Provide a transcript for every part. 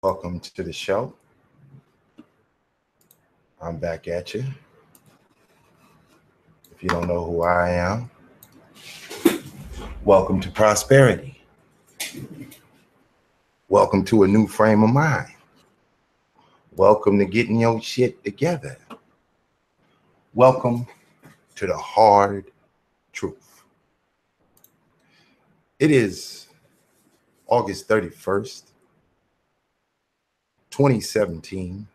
Welcome to the show. I'm back at you. If you don't know who I am, welcome to prosperity. Welcome to a new frame of mind. Welcome to getting your shit together. Welcome to the hard truth. It is August 31st, 2017.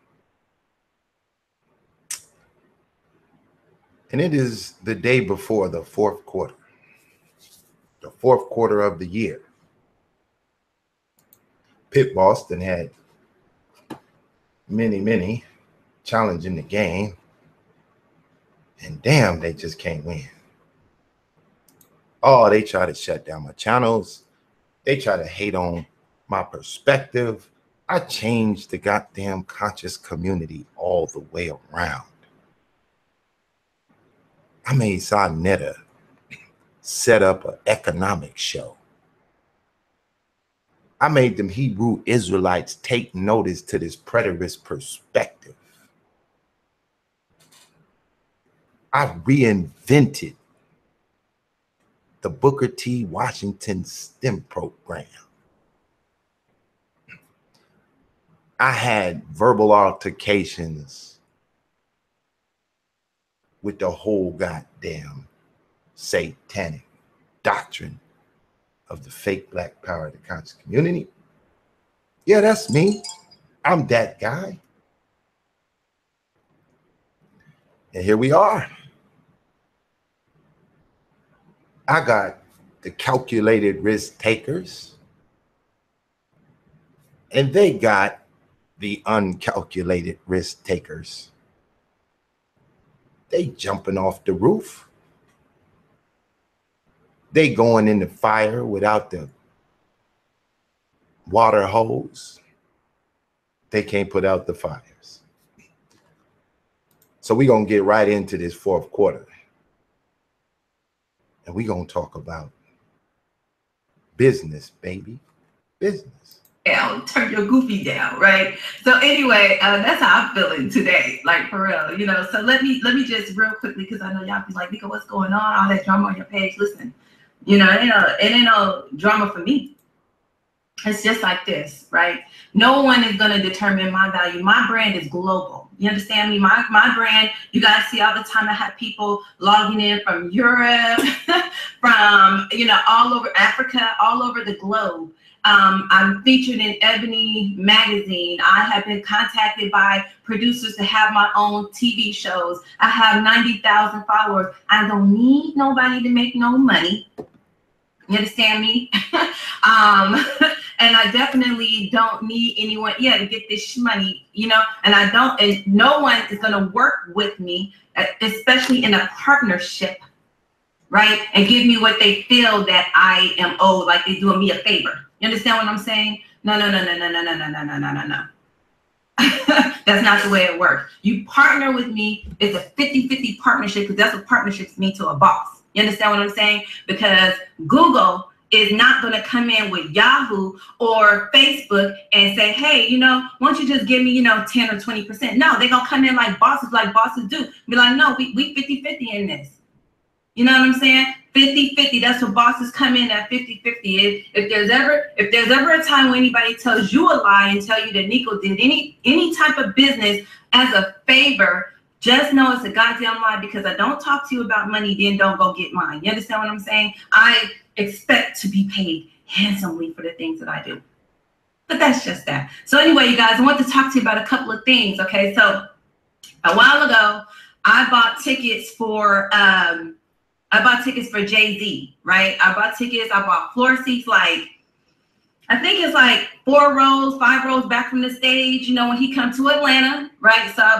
And it is the day before the fourth quarter of the year. Pitt Boston had many challenging the game. And damn, they just can't win. Oh, they try to shut down my channels. They try to hate on my perspective. I changed the goddamn conscious community all the way around. I made Sarnetta set up an economic show. I made them Hebrew Israelites take notice to this preterist perspective. I reinvented the Booker T. Washington STEM program. I had verbal altercations with the whole goddamn satanic doctrine of the fake black power of the conscious community. Yeah, that's me. I'm that guy. And here we are. I got the calculated risk takers, and they got the uncalculated risk takers. They jumping off the roof. They going in the fire without the water hose. They can't put out the fires. So we're going to get right into this fourth quarter. And we're going to talk about business, baby. Business. Turn your goofy down, right? So anyway, that's how I'm feeling today, like for real, So let me just real quickly, because I know y'all be like, Nika, what's going on? All that drama on your page. Listen, it ain't no drama for me. It's just like this, right? No one is going to determine my value. My brand is global. You understand me? My brand, you guys see all the time I have people logging in from Europe, from, all over Africa, all over the globe. I'm featured in Ebony magazine. I have been contacted by producers to have my own TV shows. I have 90,000 followers. I don't need nobody to make no money. You understand me? And I definitely don't need anyone, to get this money, and no one is going to work with me, especially in a partnership, right? And give me what they feel that I am owed, like they're doing me a favor. You understand what I'm saying? No. That's not the way it works. You partner with me. It's a 50-50 partnership, because that's what partnerships mean to a boss. You understand what I'm saying? Because Google is not going to come in with Yahoo or Facebook and say, hey, why don't you just give me, 10 or 20%? No, they're going to come in like bosses do. Be like, no, we 50-50 in this. You know what I'm saying? 50-50. That's what bosses come in at 50-50. If there's ever a time when anybody tells you a lie and tell you that Nico did any type of business as a favor, just know it's a goddamn lie, because I don't talk to you about money, then don't go get mine. You understand what I'm saying? I expect to be paid handsomely for the things that I do. But that's just that. So anyway, you guys, I want to talk to you about a couple of things. Okay, so a while ago, I bought tickets for Jay-Z, right? I bought floor seats, I think it's like 4 rows, 5 rows back from the stage, when he comes to Atlanta, right? So I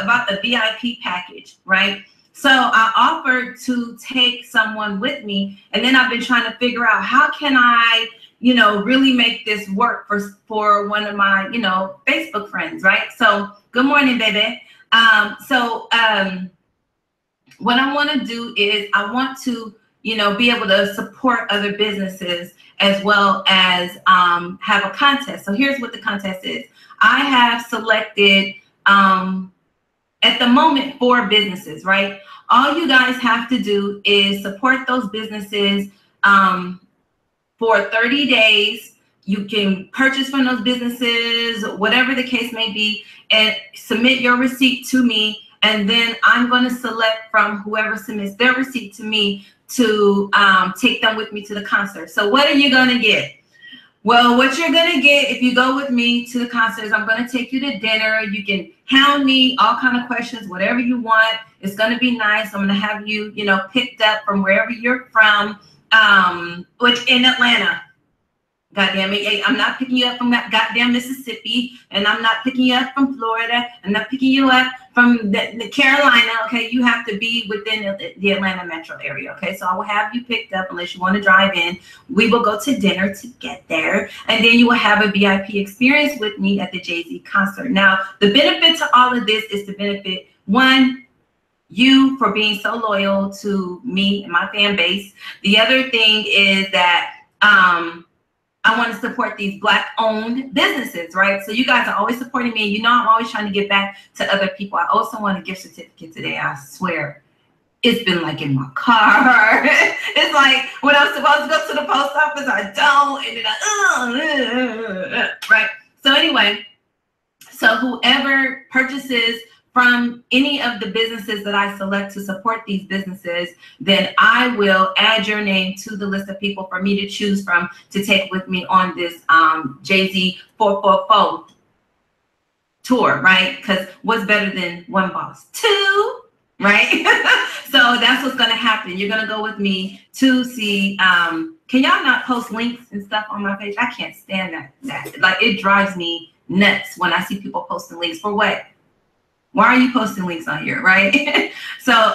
bought the VIP package, right? So I offered to take someone with me, and then I've been trying to figure out how can I, really make this work for one of my, Facebook friends, right? So good morning, baby. What I want to do is I want to you know, be able to support other businesses as well as have a contest. So here's what the contest is. I have selected at the moment 4 businesses, right? All you guys have to do is support those businesses for 30 days. You can purchase from those businesses, whatever the case may be, and submit your receipt to me. And then I'm going to select from whoever submits their receipt to me to take them with me to the concert. So what are you going to get? Well, what you're going to get if you go with me to the concert is I'm going to take you to dinner. You can hound me, all kind of questions, whatever you want. It's going to be nice. I'm going to have you, you know, picked up from wherever you're from, which in Atlanta. Goddamn it, I'm not picking you up from that goddamn Mississippi, and I'm not picking you up from Florida. I'm not picking you up from the Carolina, okay? You have to be within the Atlanta metro area, okay? So I will have you picked up unless you want to drive in. We will go to dinner to get there, and then you will have a VIP experience with me at the Jay-Z concert. Now, the benefit to all of this is to benefit, one, you for being so loyal to me and my fan base. The other thing is that I want to support these Black-owned businesses, right? So you guys are always supporting me. You know I'm always trying to give back to other people. I also want a gift certificate today, I swear. It's been like in my car. It's like when I'm supposed to go to the post office, I don't, and then right? So anyway, so whoever purchases from any of the businesses that I select to support these businesses, then I will add your name to the list of people for me to choose from to take with me on this Jay-Z 444 tour, right? Because what's better than one boss? 2, right? So that's what's going to happen. You're going to go with me to see, can y'all not post links and stuff on my page? I can't stand that. Like, it drives me nuts when I see people posting links. For what? Why are you posting links on here, right? So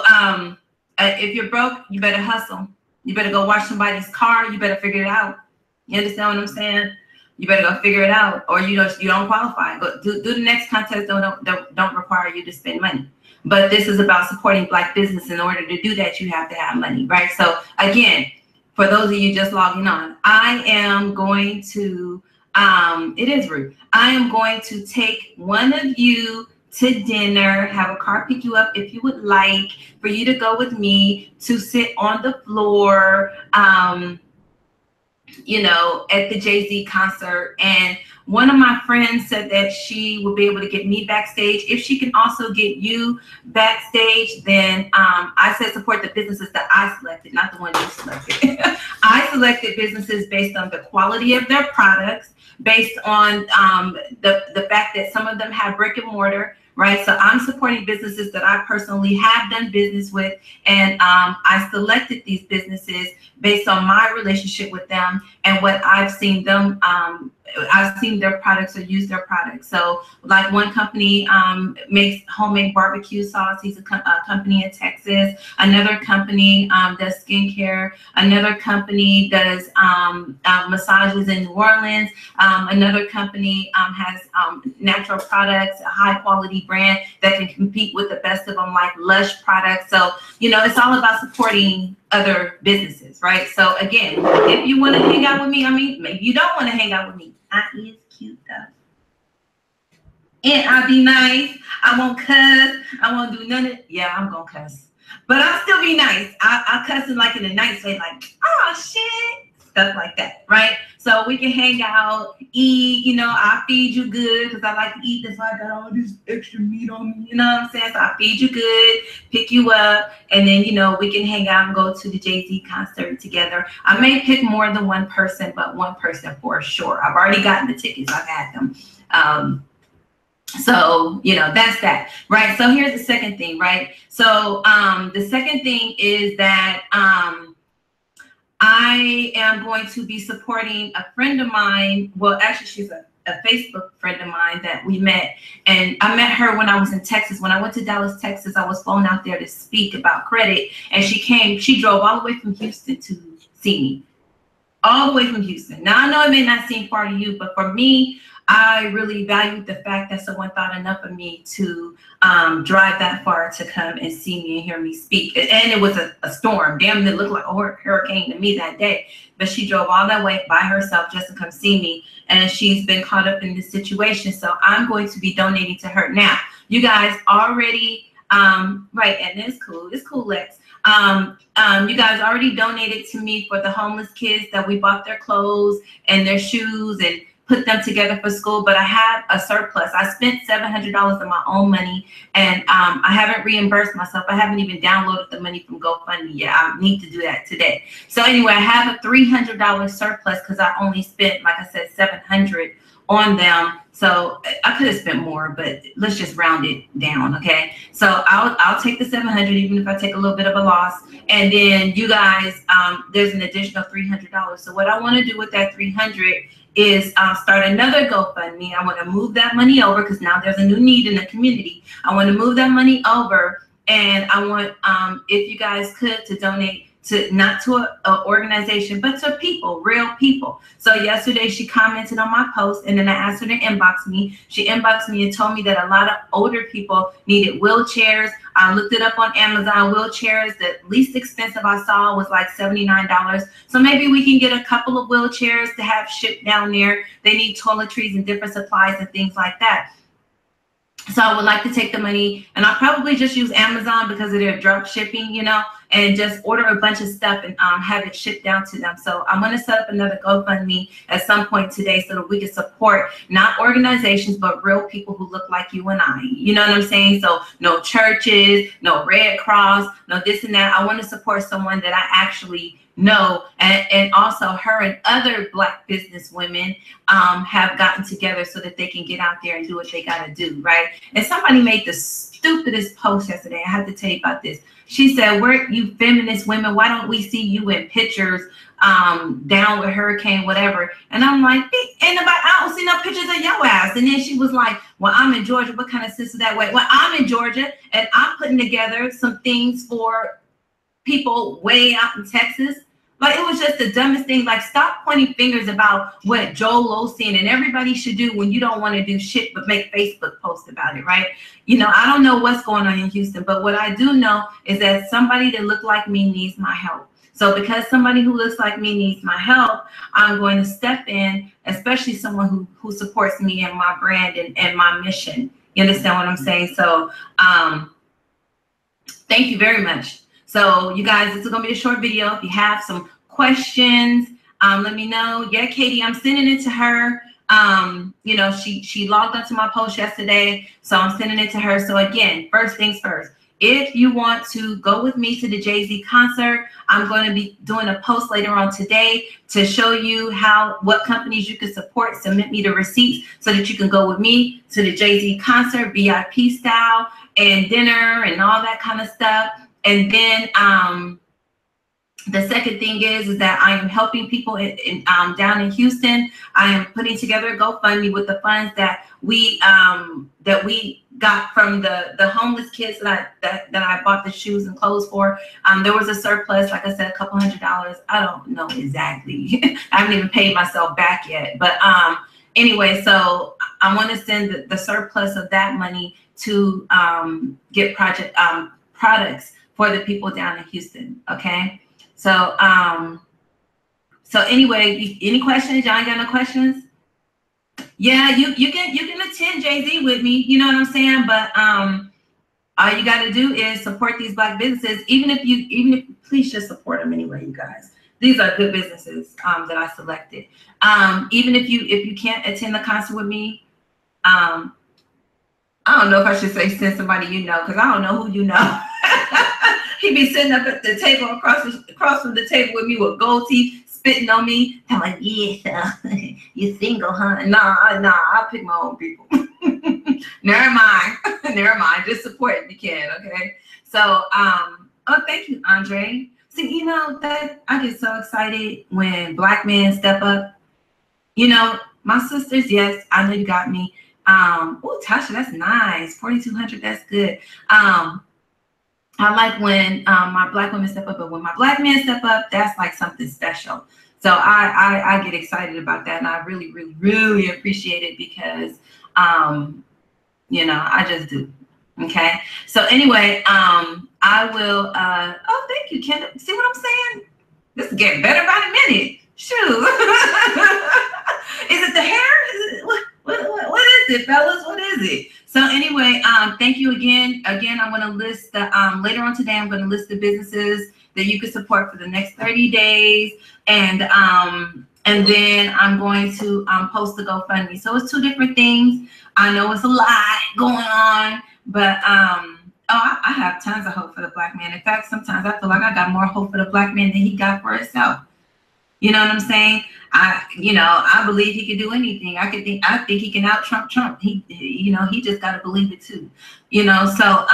if you're broke, you better hustle. You better go wash somebody's car. You better figure it out. You understand what I'm saying? You better go figure it out, or you don't qualify. Go do the next contest. Don't require you to spend money. But this is about supporting Black business. In order to do that, you have to have money, right? So again, for those of you just logging on, I am going to. It is rude. I am going to take one of you to dinner, have a car pick you up if you would like, for you to go with me to sit on the floor, you know, at the Jay-Z concert. And one of my friends said that she will be able to get me backstage. If she can also get you backstage, then I said support the businesses that I selected, not the one you selected. I selected businesses based on the quality of their products, based on the fact that some of them have brick and mortar, right? So I'm supporting businesses that I personally have done business with, and I selected these businesses based on my relationship with them and what I've seen them, I've seen their products or use their products. So like one company makes homemade barbecue sauce. He's a company in Texas. Another company does skincare. Another company does massages in New Orleans. Another company has natural products, a high quality brand that can compete with the best of them, like Lush products. So, you know, it's all about supporting other businesses, right? So again, if you want to hang out with me, I mean, maybe you don't want to hang out with me. I is cute though. And I'll be nice. I won't cuss. I won't do none of it. Yeah, I'm gonna cuss. But I'll still be nice. I'll cuss in like in a nice way, like, oh shit. Stuff like that, right? So we can hang out, eat, you know, I'll feed you good because I like to eat. That's why I got all this extra meat on me, you know what I'm saying? So I'll feed you good, pick you up, and then, you know, we can hang out and go to the Jay-Z concert together. I may pick more than one person, but one person for sure. I've already gotten the tickets. I've had them. So, you know, that's that, right? So here's the second thing, right? So the second thing is that I am going to be supporting a friend of mine. Well, actually, she's a Facebook friend of mine that we met. And I met her when I was in Texas. When I went to Dallas, Texas, I was flown out there to speak about credit. And she drove all the way from Houston to see me. All the way from Houston. Now, I know it may not seem far to you, but for me, I really valued the fact that someone thought enough of me to drive that far to come and see me and hear me speak. And it was a storm. Damn, it looked like a hurricane to me that day. But she drove all that way by herself just to come see me. And she's been caught up in this situation. So I'm going to be donating to her. Now, you guys already, right, and it's cool. It's cool, Lex. You guys already donated to me for the homeless kids that we bought their clothes and their shoes and put them together for school, but I have a surplus. I spent $700 of my own money, and I haven't reimbursed myself. I haven't even downloaded the money from GoFundMe yet. I need to do that today. So anyway, I have a $300 surplus because I only spent, like I said, $700 on them. So I could have spent more, but let's just round it down, okay? So I'll take the 700, even if I take a little bit of a loss. And then you guys, there's an additional $300. So what I want to do with that 300 is start another GoFundMe. I want to move that money over because now there's a new need in the community. I want to move that money over, and I want, if you guys could, to donate to, not to an organization, but to people, real people. So yesterday she commented on my post, and then I asked her to inbox me. She inboxed me and told me that a lot of older people needed wheelchairs. I looked it up on Amazon. Wheelchairs, the least expensive I saw was like $79. So maybe we can get a couple of wheelchairs to have shipped down there. They need toiletries and different supplies and things like that. So I would like to take the money, and I'll probably just use Amazon because of their drop shipping, you know, and just order a bunch of stuff and have it shipped down to them. So I'm going to set up another GoFundMe at some point today so that we can support not organizations, but real people who look like you and I. You know what I'm saying? So no churches, no Red Cross, no this and that. I want to support someone that I actually know, and also her and other Black business women have gotten together so that they can get out there and do what they got to do, right? And somebody made the stupidest post yesterday. I have to tell you about this. She said, "Where you feminist women, why don't we see you in pictures down with hurricane, whatever?" And I'm like, ain't nobody, I don't see no pictures of your ass. And then she was like, "Well, I'm in Georgia." What kind of sister that way? Well, I'm in Georgia, and I'm putting together some things for people way out in Texas. Like, it was just the dumbest thing. Like, stop pointing fingers about what Joel Osteen and everybody should do when you don't want to do shit but make Facebook posts about it, right? You know, I don't know what's going on in Houston, but what I do know is that somebody that look like me needs my help. So because somebody who looks like me needs my help, I'm going to step in, especially someone who supports me and my brand and my mission. You understand what I'm saying? So thank you very much. So you guys, this is going to be a short video. If you have some questions, let me know. Yeah, Katie, I'm sending it to her. You know, she logged onto my post yesterday, so I'm sending it to her. So again, first things first, if you want to go with me to the Jay-Z concert, I'm going to be doing a post later on today to show you what companies you can support. Submit me the receipts so that you can go with me to the Jay-Z concert, VIP style, and dinner and all that kind of stuff. And then the second thing is that I am helping people down in Houston. I am putting together a GoFundMe with the funds that we got from the homeless kids that I bought the shoes and clothes for. There was a surplus, like I said, a couple $100. I don't know exactly. I haven't even paid myself back yet. But anyway, so I want to send the surplus of that money to get products for the people down in Houston. Okay. So so anyway, any questions? Y'all ain't got no questions? Yeah, you can attend Jay-Z with me, you know what I'm saying? But all you got to do is support these Black businesses. Even if please just support them anyway, you guys. These are good businesses that I selected. Even if you can't attend the concert with me, I don't know if I should say send somebody you know, because I don't know who you know. He be sitting up at the table across from the table with me with gold teeth, spitting on me. I'm like, yeah, you single, huh? Nah, I'll pick my own people. Never mind. Just support if you can, okay? So, oh, thank you, Andre. See, you know, that I get so excited when Black men step up. You know, my sisters, yes, I know you got me. Oh, Tasha, that's nice. 4,200, that's good. I like when my Black women step up, but when my Black men step up, that's like something special. So I get excited about that, and I really, really, really appreciate it because, you know, I just do. Okay. So anyway, I will. Oh, thank you, Kendall. See what I'm saying? This is getting better by the minute. Shoot. Is it the hair? Is it, what is it, fellas? What is it? So anyway, thank you again. Again, I'm going to list the later on today. I'm going to list the businesses that you can support for the next 30 days, and then I'm going to post the GoFundMe. So it's two different things. I know it's a lot going on, but I have tons of hope for the Black man. In fact, sometimes I feel like I got more hope for the Black man than he got for himself. You know what I'm saying? I believe he can do anything. I think he can out Trump. He just got to believe it too. So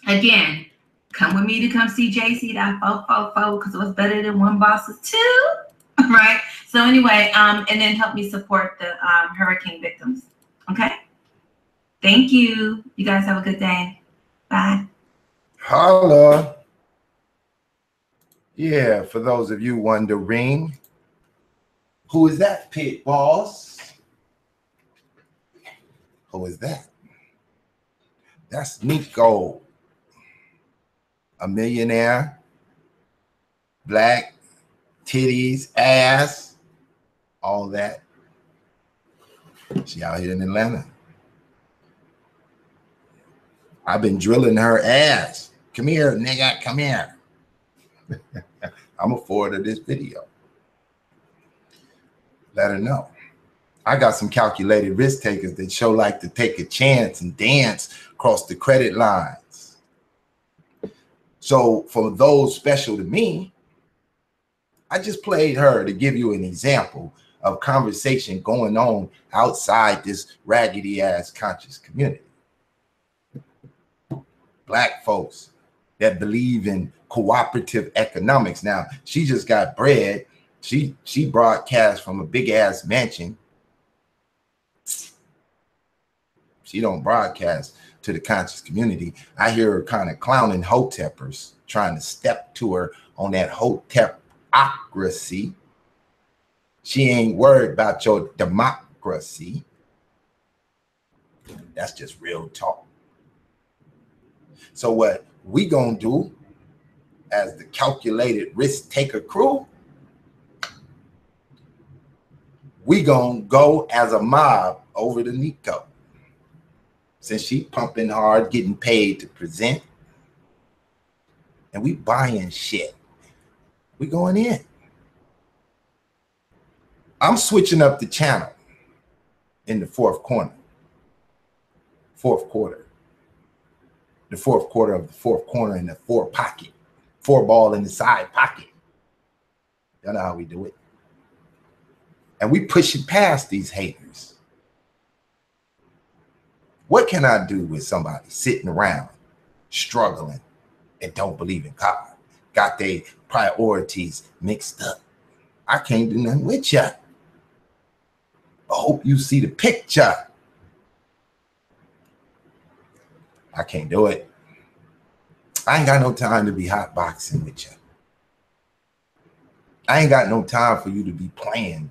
again, come with me to come see JC that 444 because what's better than one boss is two, right? So anyway, and then help me support the hurricane victims. Okay. Thank you. You guys have a good day. Bye. Holla. Yeah, for those of you wondering, who is that, Pitt boss? Who is that? That's Nico, a millionaire, black, titties, ass, all that. She out here in Atlanta. I've been drilling her ass. Come here, nigga, come here. I'm a forward of this video. Let her know. I got some calculated risk takers that show like to take a chance and dance across the credit lines. So for those special to me, I just played her to give you an example of conversation going on outside this raggedy ass conscious community. Black folks that believe in cooperative economics. Now, she just got bread. She broadcast from a big ass mansion. She don't broadcast to the conscious community. I hear her kind of clowning hotepers, trying to step to her on that hotepocracy. She ain't worried about your democracy. That's just real talk. So what we gonna do as the calculated risk taker crew, we gonna go as a mob over to Nico. Since she pumping hard, getting paid to present, and we buying shit, we going in. I'm switching up the channel in the fourth quarter. The fourth quarter of the fourth corner in the four pocket. Four ball in the side pocket. Y'all know how we do it. And we push it past these haters. What can I do with somebody sitting around, struggling, and don't believe in God? Got their priorities mixed up. I can't do nothing with ya. I hope you see the picture. I can't do it. I ain't got no time to be hot boxing with you. I ain't got no time for you to be playing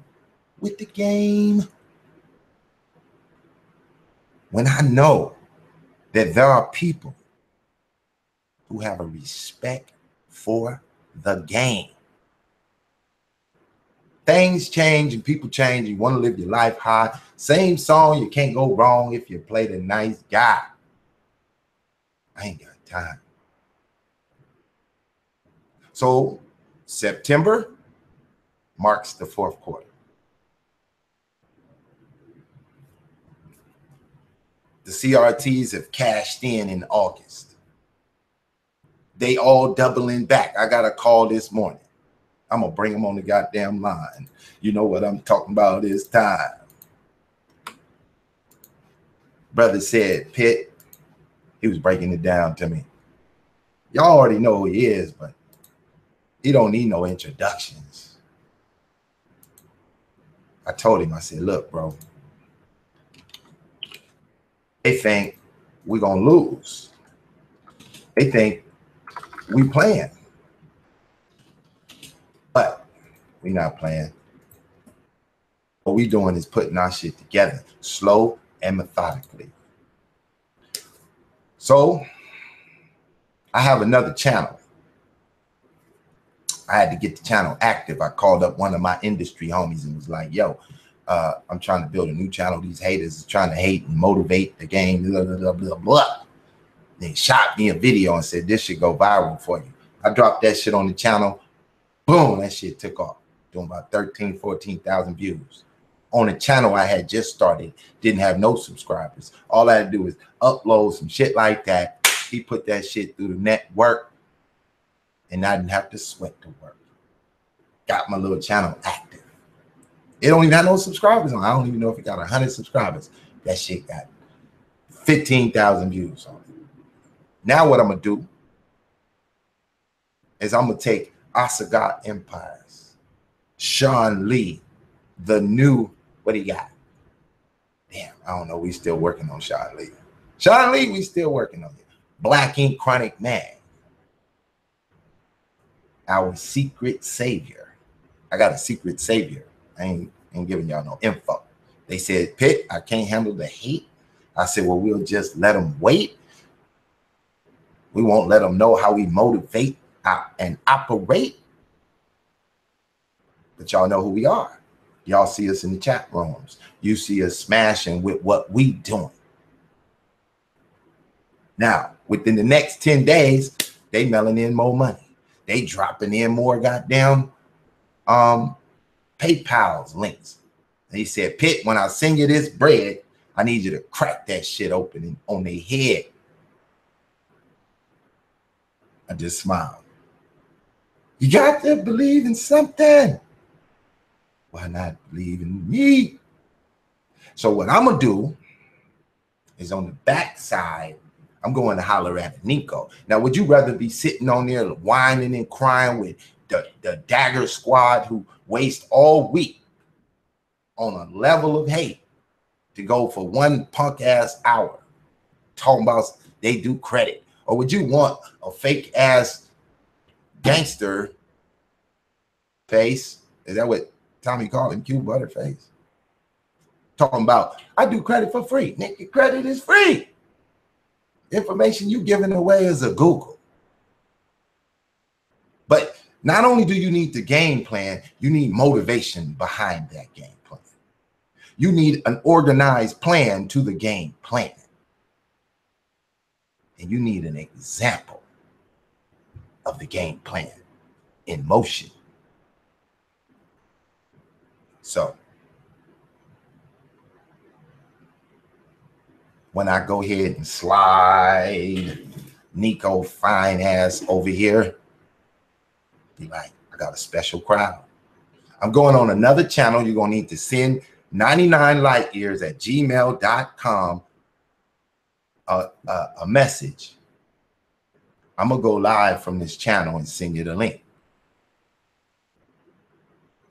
with the game. When I know that there are people who have a respect for the game. Things change and people change. You want to live your life high. Same song, you can't go wrong if you play the nice guy. I ain't got time. So September marks the fourth quarter. The CRTs have cashed in August. They all doubling back. I got a call this morning. I'm going to bring them on the goddamn line. You know what I'm talking about this time. Brother said, Pitt, he was breaking it down to me. Y'all already know who he is, but he don't need no introductions. I told him, I said, look, bro, they think we're going to lose. They think we playing. But We not playing. What we doing is putting our shit together, slow and methodically. So I have another channel. I had to get the channel active. I called up one of my industry homies and was like, yo, I'm trying to build a new channel. These haters is trying to hate and motivate the game, blah, blah, blah, blah, blah. They shot me a video and said, this should go viral for you. I dropped that shit on the channel. Boom, that shit took off. Doing about 13, 14,000 views. On a channel I had just started, didn't have no subscribers. All I had to do was upload some shit like that. He put that shit through the network, and I didn't have to sweat the work. Got my little channel active. It don't even have no subscribers on. I don't even know if it got 100 subscribers. That shit got 15,000 views on it. Now what I'm gonna do is I'm gonna take Asagat Empires, Sean Lee, the new, what he got? Damn, I don't know. We still working on Sean Lee. Sean Lee, we still working on it. Black Ink Chronic Man. Our secret savior. I got a secret savior. I ain't giving y'all no info. They said, Pitt, I can't handle the hate. I said, well, we'll just let them wait. We won't let them know how we motivate and operate. But y'all know who we are. Y'all see us in the chat rooms. You see us smashing with what we doing. Now, within the next 10 days, they mailing in more money. They dropping in more goddamn PayPal's links. And he said, Pitt, when I send you this bread, I need you to crack that shit open on their head. I just smiled. You got to believe in something. Why not believe in me? So what I'm going to do is on the back side, I'm going to holler at Nico. Now, would you rather be sitting on there whining and crying with the Dagger Squad who waste all week on a level of hate to go for one punk ass hour talking about they do credit? Or would you want a fake ass gangster face? Is that what Tommy called him? Q Butterface? Talking about, I do credit for free. Nigga, credit is free. Information you giving away is a Google. But not only do you need the game plan, you need motivation behind that game plan. You need an organized plan to the game plan. And you need an example of the game plan in motion. So when I go ahead and slide Nico fine ass over here, be like, I got a special crowd. I'm going on another channel. You're going to need to send 99 light years at gmail.com a message. I'm going to go live from this channel and send you the link.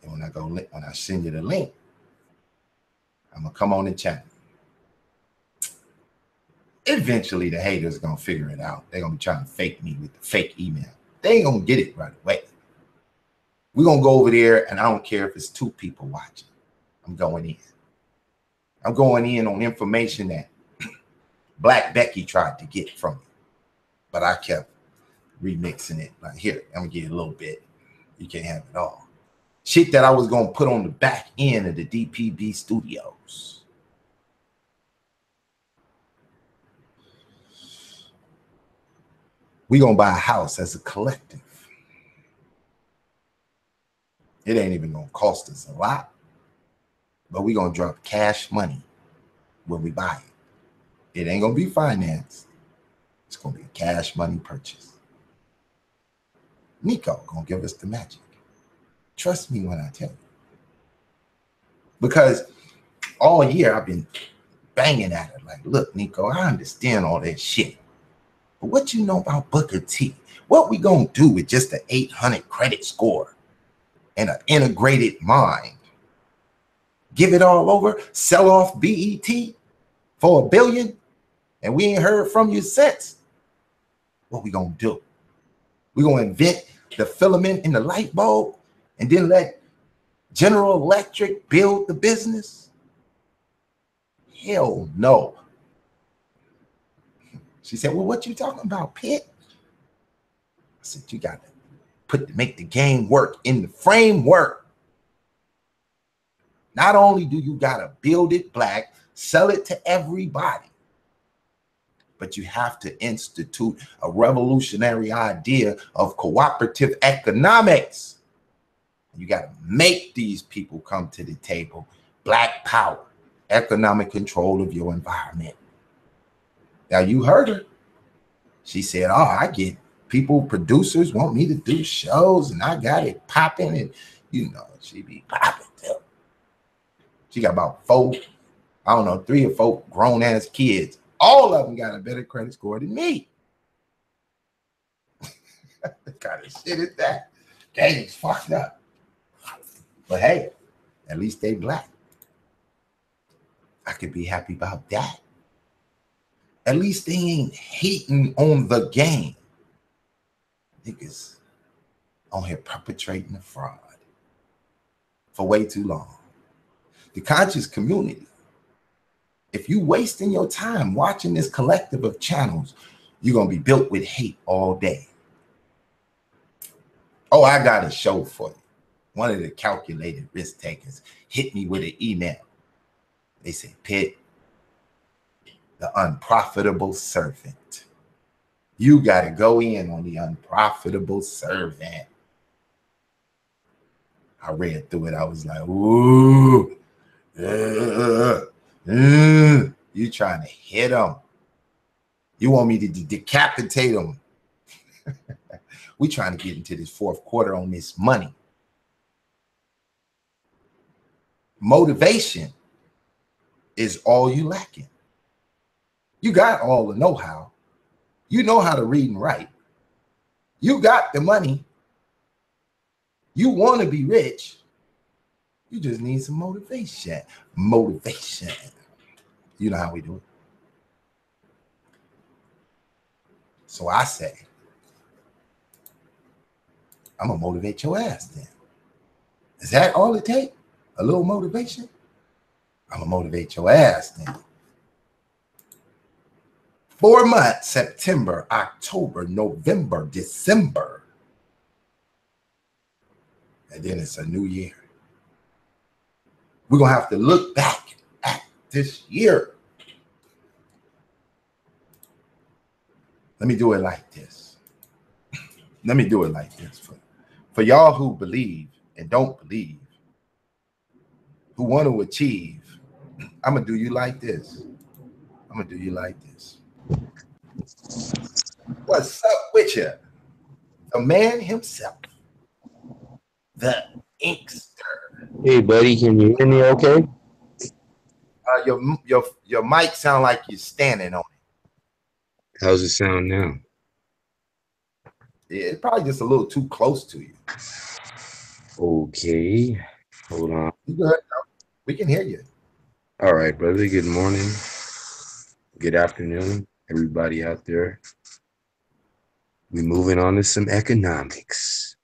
And when I send you the link, I'm going to come on the channel. Eventually, the haters are going to figure it out. They're going to be trying to fake me with the fake email. They ain't going to get it right away. We're going to go over there, and I don't care if it's 2 people watching. I'm going in. I'm going in on information that Black Becky tried to get from me. But I kept remixing it. Like, here, I'm going to give you a little bit. You can't have it all. Shit that I was going to put on the back end of the DPB studios. We're going to buy a house as a collective. It ain't even going to cost us a lot. But we're going to drop cash money when we buy it. It ain't going to be financed. It's going to be a cash money purchase. Nico going to give us the magic. Trust me when I tell you. Because all year I've been banging at it. Like, look, Nico, I understand all that shit. But what you know about Booker T? What we going to do with just an 800 credit score and an integrated mind? Give it all over? Sell off BET for $1 billion? And we ain't heard from you since. What we going to do? We going to invent the filament in the light bulb and then let General Electric build the business? Hell no. She said, well, what you talking about, Pitt? I said, you got to make the game work in the framework. Not only do you got to build it black, sell it to everybody, but you have to institute a revolutionary idea of cooperative economics. You got to make these people come to the table. Black power, economic control of your environment. Now, you heard her. She said, oh, I get people, producers want me to do shows, and I got it popping. And, you know, she be popping too. She got about 4, I don't know, 3 or 4 grown-ass kids. All of them got a better credit score than me. What kind of shit is that? Game's fucked up. But hey, at least they black. I could be happy about that. At least they ain't hating on the game. Niggas on here perpetrating the fraud for way too long. The conscious community, if you wasting your time watching this collective of channels, you're going to be built with hate all day. Oh, I got a show for you. One of the calculated risk takers hit me with an email. They said, Pitt, the unprofitable servant. You got to go in on the unprofitable servant. I read through it. I was like, ooh. You trying to hit them. You want me to decapitate them. We trying to get into this 4th quarter on this money. Motivation is all you lacking. You got all the know-how. You know how to read and write. You got the money. You want to be rich. You just need some motivation. Motivation. You know how we do it. So I say, I'm going to motivate your ass then. Is that all it takes? A little motivation? I'm going to motivate your ass then. 4 months, September, October, November, December. And then it's a new year. We're going to have to look back at this year. Let me do it like this. Let me do it like this. For y'all who believe and don't believe, who want to achieve, I'm going to do you like this. I'm going to do you like this. What's up with you? The man himself, the Inkster. Hey, buddy, can you hear me okay? Your mic sound like you're standing on it. How's it sound now? Yeah, it's probably just a little too close to you. Okay, hold on. You good? We can hear you. All right, brother. Good morning. Good afternoon, everybody out there. We moving on to some economics.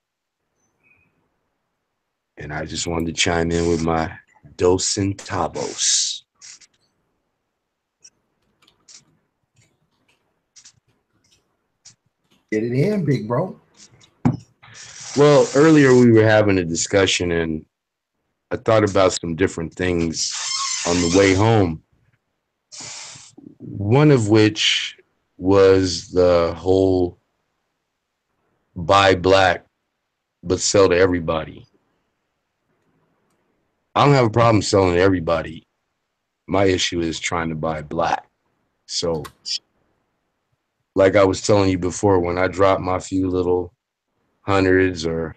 And I just wanted to chime in with my dos centavos. Get it in, big bro. Well, earlier we were having a discussion and I thought about some different things on the way home. One of which was the whole buy black but sell to everybody. I don't have a problem selling to everybody. My issue is trying to buy black. So, like I was telling you before, when I drop my few little hundreds or,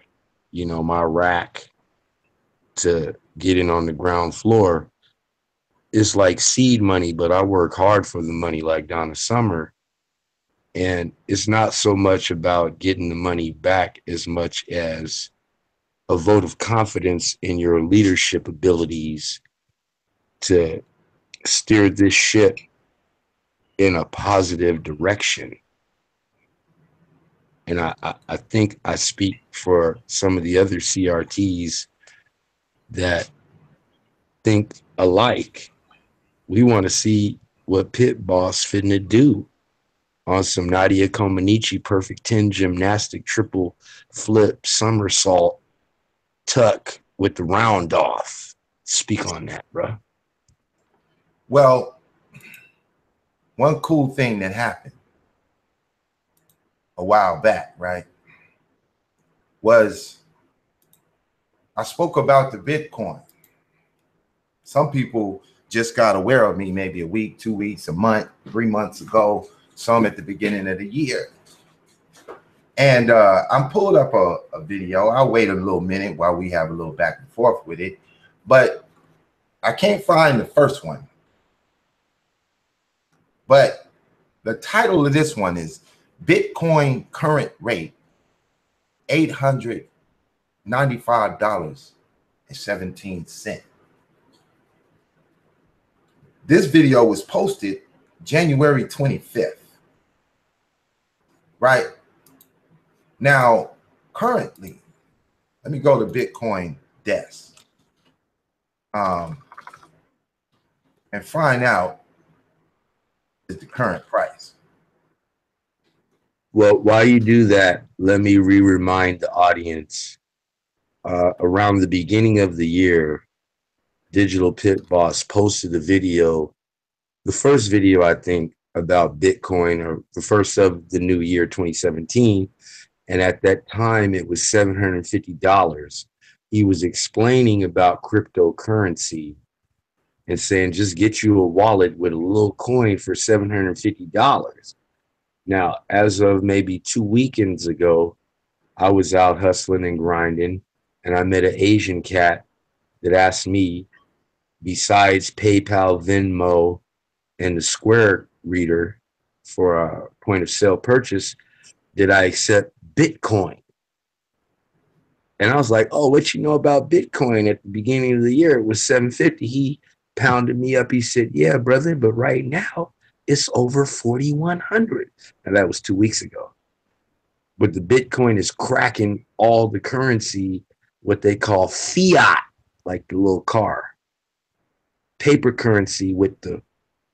you know, my rack to get in on the ground floor, it's like seed money, but I work hard for the money like Donna Summer. And it's not so much about getting the money back as much as a vote of confidence in your leadership abilities to steer this ship in a positive direction. And I think I speak for some of the other CRTs that think alike. We want to see what Pit Boss finna do on some Nadia Comaneci perfect 10 gymnastic triple flip somersault tuck with the round off. Speak on that, bro. Well, one cool thing that happened a while back, right, was I spoke about the Bitcoin. Some people just got aware of me maybe a week, 2 weeks, a month, 3 months ago, some at the beginning of the year. And I'm pulling up a video. I'll wait a little minute while we have a little back and forth with it, but I can't find the first one. But the title of this one is Bitcoin Current Rate, $895.17. This video was posted January 25th, right? Now, currently, let me go to Bitcoin Desk and find out is the current price. Well, while you do that, let me remind the audience. Around the beginning of the year, Digital Pit Boss posted a video, the first video, I think, about Bitcoin, or the first of the new year, 2017. And at that time, it was $750. He was explaining about cryptocurrency and saying, just get you a wallet with a little coin for $750. Now, as of maybe 2 weekends ago, I was out hustling and grinding, and I met an Asian cat that asked me, besides PayPal, Venmo, and the Square reader for a point of sale purchase, did I accept Bitcoin? And I was like, oh, what you know about Bitcoin? At the beginning of the year, it was $750. He pounded me up. He said, yeah, brother, but right now it's over 4,100. And that was 2 weeks ago. But the Bitcoin is cracking all the currency, what they call fiat, like the little car. Paper currency with the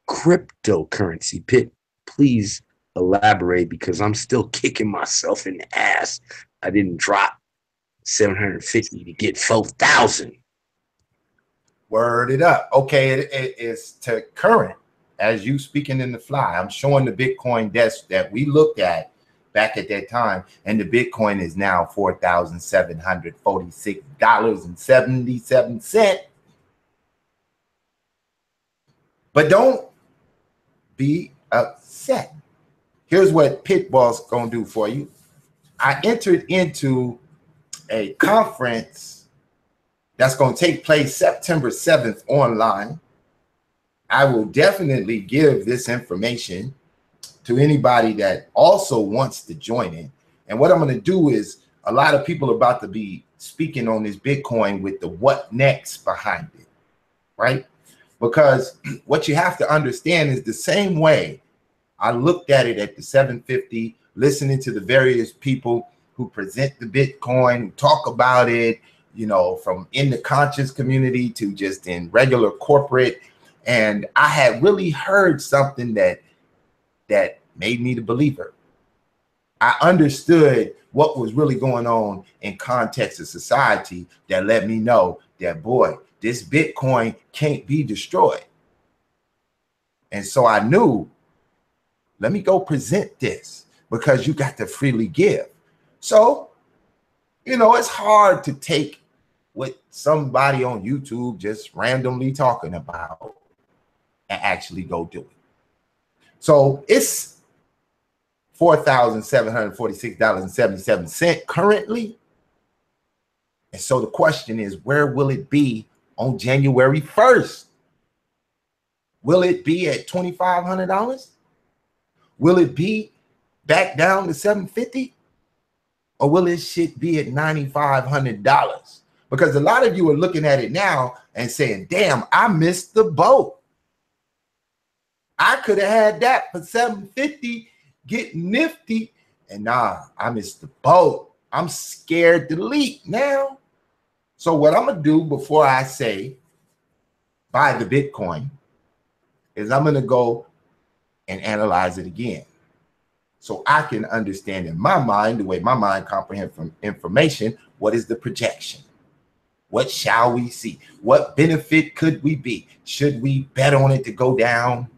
cryptocurrency. Pitt, please elaborate, because I'm still kicking myself in the ass. I didn't drop 750 to get 4,000. Word it up. Okay, it is to current as you speaking in the fly. I'm showing the Bitcoin desk that we looked at back at that time, and the Bitcoin is now $4,746.77. But don't be upset. Here's what Pit Boss gonna do for you. I entered into a conference that's going to take place September 7th online. I will definitely give this information to anybody that also wants to join in. And what I'm going to do is, a lot of people are about to be speaking on this Bitcoin with the what next behind it, right? Because what you have to understand is the same way I looked at it at the 750, listening to the various people who present the Bitcoin, who talk about it, you know, from in the conscious community to just in regular corporate. And I had really heard something that made me the believer. I understood what was really going on in context of society that let me know that, boy, this Bitcoin can't be destroyed. And so I knew, let me go present this, because you got to freely give. So, you know, it's hard to take what somebody on YouTube just randomly talking about and actually go do it. So it's $4,746.77 currently. And so the question is, where will it be on January 1st? Will it be at $2,500? Will it be back down to $750? Or will this shit be at $9,500? Because a lot of you are looking at it now and saying, damn, I missed the boat. I could have had that for $750, getting nifty. And nah, I missed the boat. I'm scared to leap now. So what I'm gonna do before I say buy the Bitcoin is I'm gonna go and analyze it again, so I can understand in my mind, the way my mind comprehends from information, what is the projection? What shall we see? What benefit could we be? Should we bet on it to go down?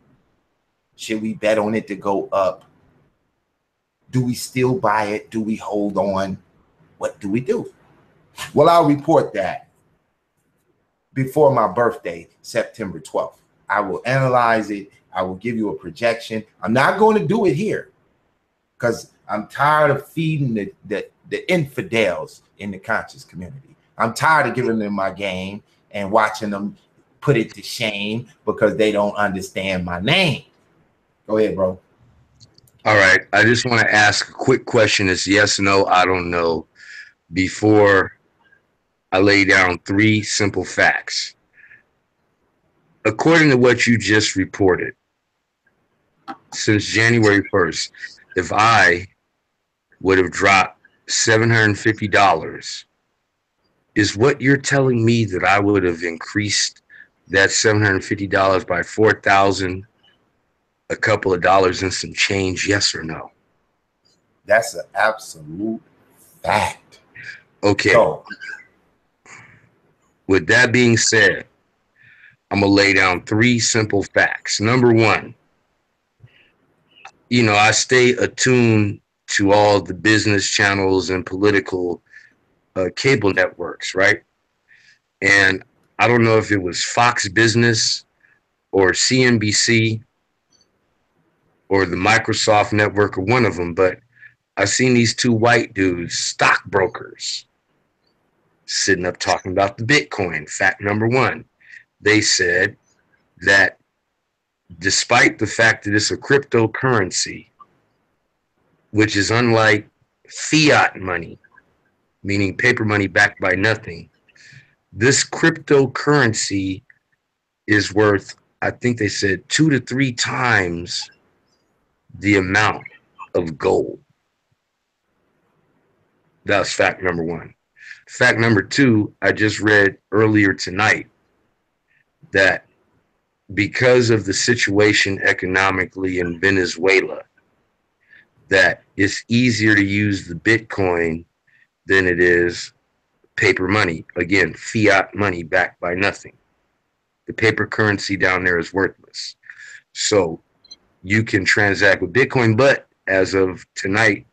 Should we bet on it to go up? Do we still buy it? Do we hold on? What do we do? Well, I'll report that before my birthday, September 12th. I will analyze it. I will give you a projection. I'm not going to do it here because I'm tired of feeding the infidels in the conscious community. I'm tired of giving them my game and watching them put it to shame because they don't understand my name. Go ahead, bro. All right. I just want to ask a quick question. It's yes, no, I don't know. Before I lay down 3 simple facts. According to what you just reported, since January 1st, if I would have dropped $750, is what you're telling me that I would have increased that $750 by 4,000, a couple of dollars and some change, yes or no? That's an absolute fact. Okay. So, with that being said, I'm going to lay down 3 simple facts. Number 1, you know, I stay attuned to all the business channels and political cable networks, right? And I don't know if it was Fox Business or CNBC or the Microsoft network or one of them, but I seen these 2 white dudes, stockbrokers, sitting up talking about the Bitcoin. Fact number 1, they said that despite the fact that it's a cryptocurrency, which is unlike fiat money, meaning paper money backed by nothing, this cryptocurrency is worth, I think they said, 2 to 3 times the amount of gold. That's fact number 1. Fact number 2, I just read earlier tonight that because of the situation economically in Venezuela, that it's easier to use the Bitcoin than it is paper money. Again, fiat money backed by nothing. The paper currency down there is worthless. So you can transact with Bitcoin, but as of tonight,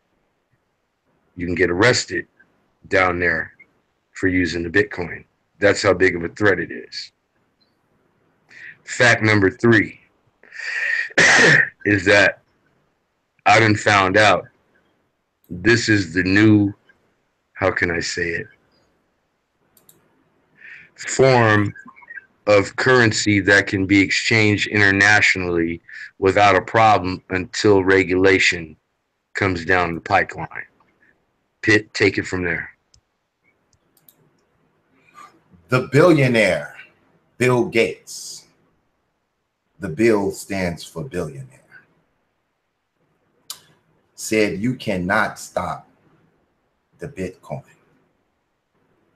you can get arrested down there for using the Bitcoin. That's how big of a threat it is. Fact number 3 is that I done found out this is the new, how can I say it, form of currency that can be exchanged internationally without a problem until regulation comes down the pipeline. Pitt, take it from there. the billionaire, Bill Gates, the bill stands for billionaire, said you cannot stop the Bitcoin.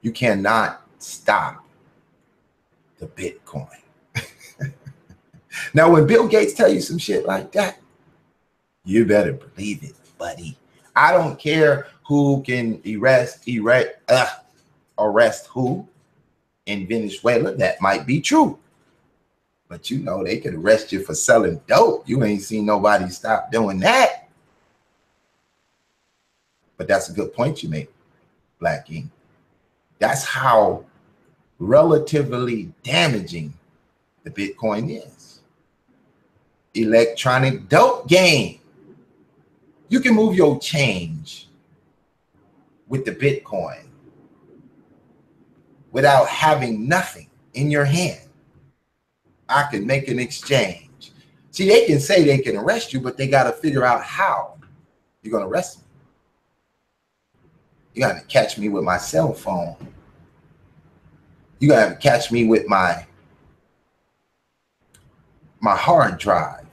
You cannot stop the Bitcoin. Now, when Bill Gates tell you some shit like that, you better believe it, buddy. I don't care who can arrest who in Venezuela. That might be true. But you know, they could arrest you for selling dope. You ain't seen nobody stop doing that. But that's a good point you make, Black King. That's how relatively damaging the Bitcoin is. Electronic dope game. You can move your change with the Bitcoin without having nothing in your hand. I can make an exchange. See, they can say they can arrest you, but they got to figure out how you're going to arrest me. You got to catch me with my cell phone. You got to catch me with my hard drive.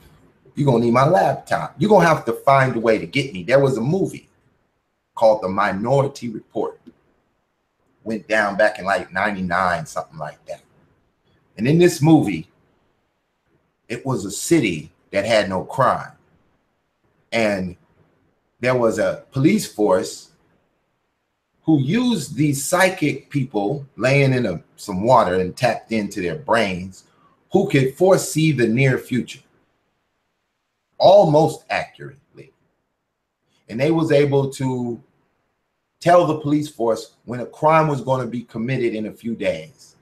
You're going to need my laptop. You're going to have to find a way to get me. There was a movie called The Minority Report. went down back in like 99, something like that. And in this movie, it was a city that had no crime. And there was a police force who used these psychic people laying in some water and tapped into their brains, who could foresee the near future almost accurately. And they was able to tell the police force when a crime was going to be committed in a few days.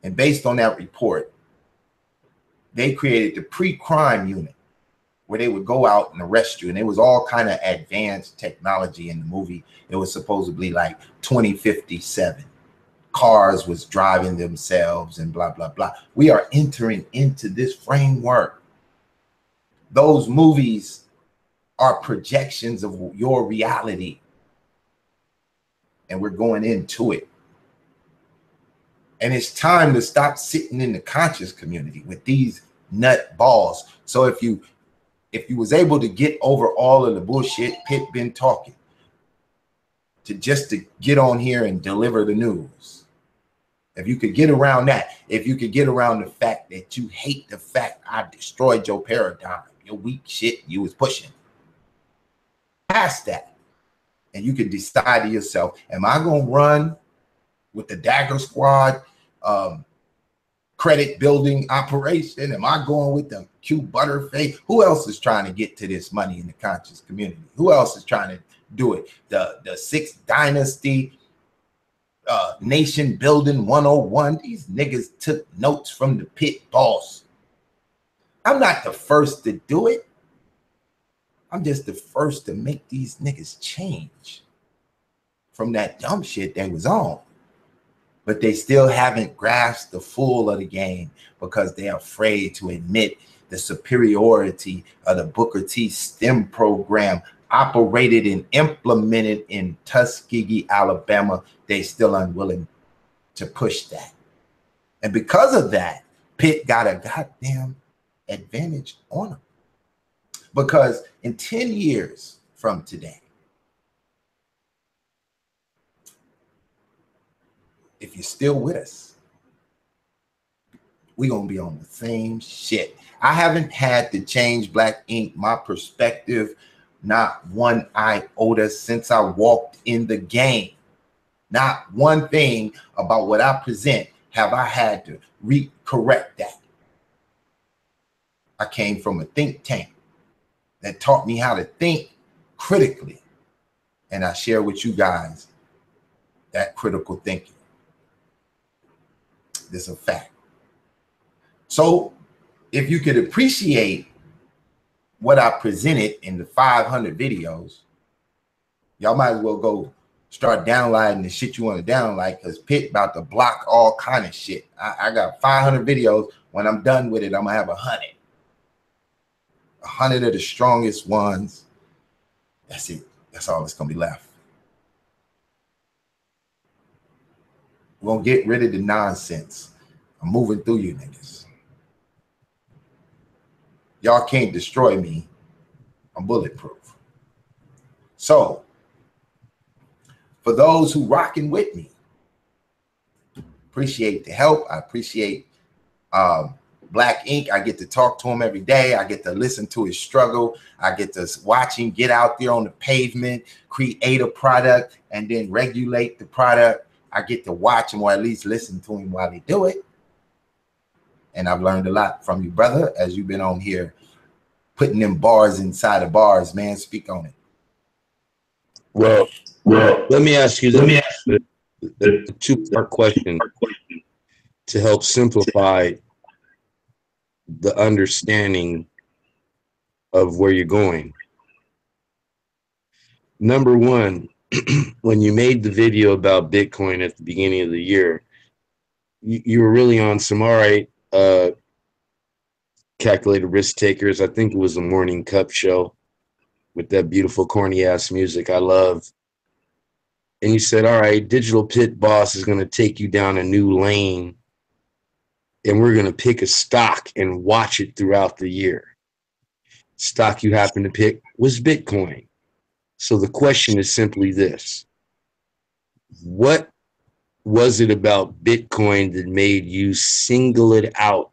And based on that report, they created the pre-crime unit where they would go out and arrest you. And it was all kind of advanced technology in the movie. It was supposedly like 2057. Cars was driving themselves and blah, blah, blah. We are entering into this framework. Those movies are projections of your reality. And we're going into it. And it's time to stop sitting in the conscious community with these nut balls. So if you was able to get over all of the bullshit Pitt been talking, to get on here and deliver the news, if you could get around that, if you could get around the fact that you hate the fact I destroyed your paradigm, your weak shit you was pushing, past that, and you can decide to yourself, am I going to run with the Dagger Squad credit building operation? Am I going with the Q Butterface? Who else is trying to get to this money in the conscious community? Who else is trying to do it? The Sixth Dynasty, Nation Building 101. These niggas took notes from the Pitt boss. I'm not the first to do it. I'm just the first to make these niggas change from that dumb shit they was on. But they still haven't grasped the full of the game because they're afraid to admit the superiority of the Booker T STEM program operated and implemented in Tuskegee, Alabama. They still unwilling to push that. And because of that, Pitt got a goddamn advantage on them. Because in 10 years from today, if you're still with us, we're going to be on the same shit. I haven't had to change Black Ink, my perspective, not one iota since I walked in the game. Not one thing about what I present have I had to correct that. I came from a think tank that taught me how to think critically. And I share with you guys that critical thinking. This is a fact. So if you could appreciate what I presented in the 500 videos, y'all might as well go start downloading the shit you want to download, because Pitt about to block all kind of shit. I got 500 videos. When I'm done with it, I'm gonna have 100. 100 of the strongest ones. That's it. That's all that's gonna be left. We're gonna get rid of the nonsense. I'm moving through you niggas. Y'all can't destroy me. I'm bulletproof. So, for those who rocking with me, appreciate the help. I appreciate Black Ink. I get to talk to him every day. I get to listen to his struggle. I get to watch him get out there on the pavement, create a product, and then regulate the product. I get to watch him, or at least listen to him while he do it. And I've learned a lot from you, brother, as you've been on here putting them bars inside of bars, man. Speak on it. Well, let me ask you the two-part question to help simplify the understanding of where you're going. Number one, when you made the video about Bitcoin at the beginning of the year, you were really on some, all right, calculated risk takers. I think it was a Morning Cup show with that beautiful corny ass music I love. And you said, all right, Digital Pit Boss is going to take you down a new lane, and we're going to pick a stock and watch it throughout the year. Stock you happen to pick was Bitcoin. So the question is simply this: what was it about Bitcoin that made you single it out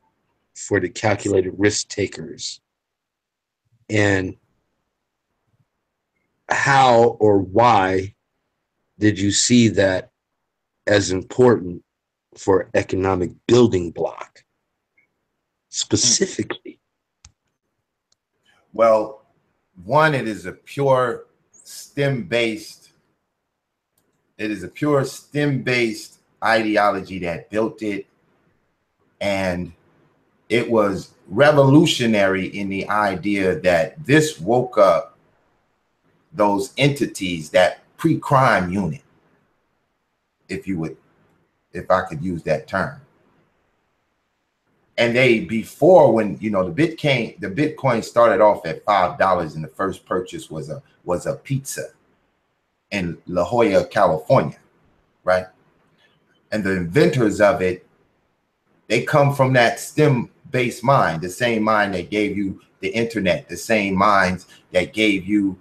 for the calculated risk takers? And how or why did you see that as important for economic building block specifically? Well, one, it is a pure STEM-based ideology that built it, and it was revolutionary in the idea that this woke up those entities, that pre-crime unit, if I could use that term. And they, before, when the Bitcoin started off at $5, and the first purchase was a pizza in La Jolla, California, right? And the inventors of it, they come from that STEM-based mind, the same mind that gave you the internet, the same minds that gave you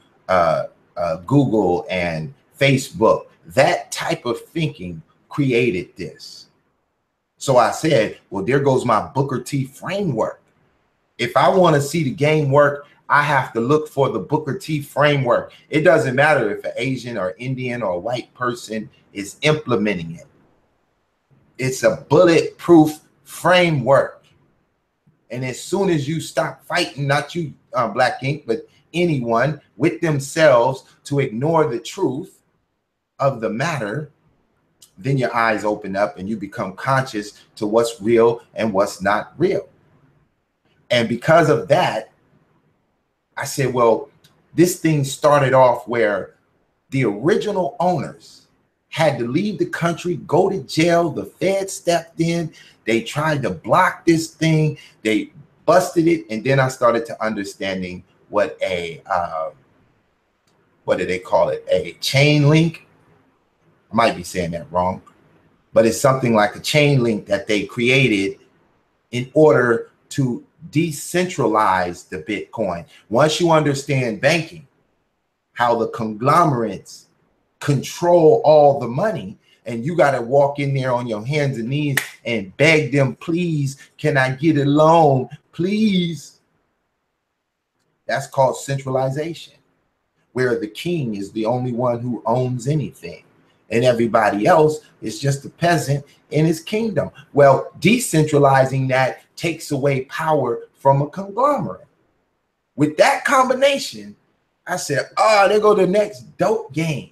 Google and Facebook. That type of thinking created this. So I said, well, there goes my Booker T framework. If I want to see the game work, I have to look for the Booker T framework. It doesn't matter if an Asian or Indian or white person is implementing it. It's a bulletproof framework. And as soon as you stop fighting, not you, Black Ink, but anyone with themselves, to ignore the truth of the matter, then your eyes open up and you become conscious to what's real and what's not real. And because of that, I said, well, this thing started off where the original owners had to leave the country, go to jail. The Fed stepped in. They tried to block this thing. They busted it. And then I started to understanding what what do they call it? A chain link. I might be saying that wrong, but it's something like a chain link that they created in order to decentralize the Bitcoin. Once you understand banking, how the conglomerates control all the money, and you got to walk in there on your hands and knees and beg them, please, can I get a loan, please? That's called centralization, where the king is the only one who owns anything, and everybody else is just a peasant in his kingdom. Well, decentralizing that takes away power from a conglomerate. With that combination, I said, oh, there go the next dope game.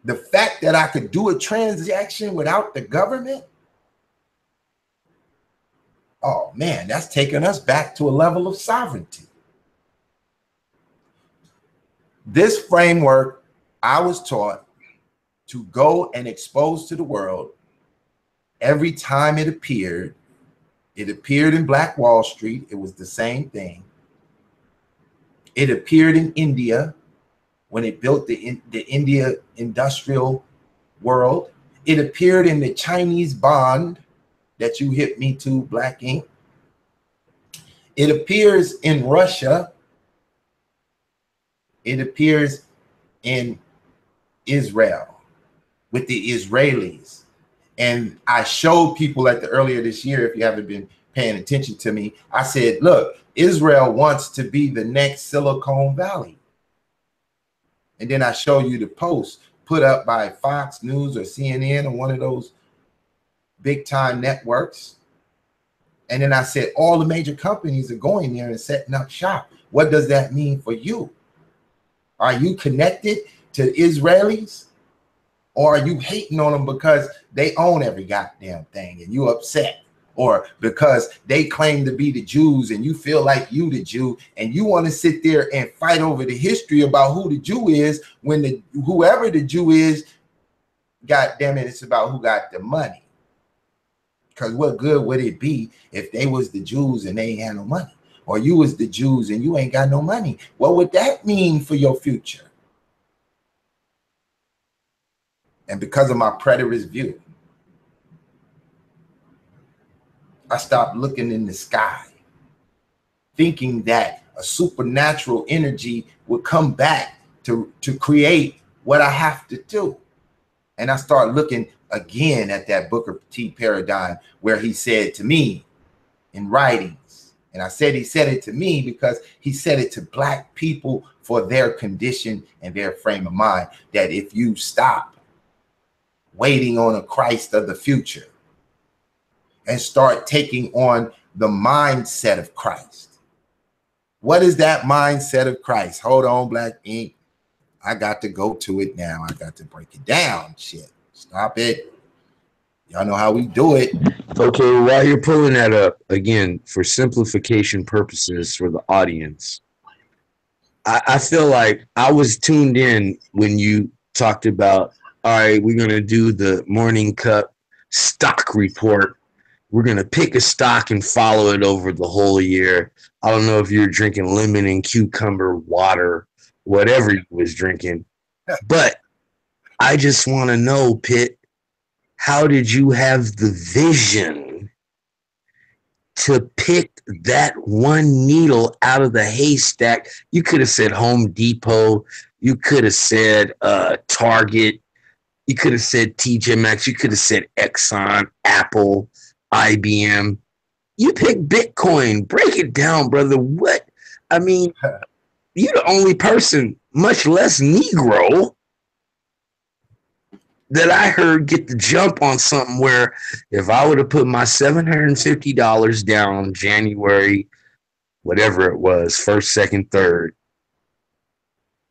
The fact that I could do a transaction without the government, oh man, that's taking us back to a level of sovereignty. This framework, I was taught to go and expose to the world. Every time it appeared in Black Wall Street. It was the same thing. It appeared in India when it built the India industrial world. It appeared in the Chinese bond that you hit me to, Black Ink. It appears in Russia. It appears in Israel with the Israelis. And I showed people earlier this year, if you haven't been paying attention to me, I said, look, Israel wants to be the next Silicon Valley. And then I show you the post put up by Fox News or CNN or one of those big time networks. And then I said, all the major companies are going there and setting up shop. What does that mean for you? Are you connected to Israelis? Or are you hating on them because they own every goddamn thing and you upset? Or because they claim to be the Jews and you feel like you the Jew and you want to sit there and fight over the history about who the Jew is when whoever the Jew is, goddamn it, it's about who got the money. Because what good would it be if they was the Jews and they ain't had no money? Or you was the Jews and you ain't got no money? What would that mean for your future? And because of my preterist view, I stopped looking in the sky, thinking that a supernatural energy would come back to create what I have to do. And I start looking again at that Booker T paradigm where he said to me in writings, and I said he said it to me because he said it to Black people for their condition and their frame of mind, that if you stop waiting on a Christ of the future and start taking on the mindset of Christ. What is that mindset of Christ? Hold on, Black Ink. I got to go to it now. I got to break it down. Shit. Stop it. Y'all know how we do it. Okay, while you're pulling that up, again, for simplification purposes for the audience, I feel like I was tuned in when you talked about, all right, we're going to do the Morning Cup stock report. We're going to pick a stock and follow it over the whole year. I don't know if you're drinking lemon and cucumber water, whatever you was drinking, but I just want to know, Pitt, how did you have the vision to pick that one needle out of the haystack? You could have said Home Depot. You could have said Target. You could have said TJ Maxx. You could have said Exxon, Apple, IBM. You picked Bitcoin. Break it down, brother. What? I mean, you're the only person, much less Negro, that I heard get the jump on something where if I would have put my $750 down January, whatever it was, 1st, 2nd, 3rd,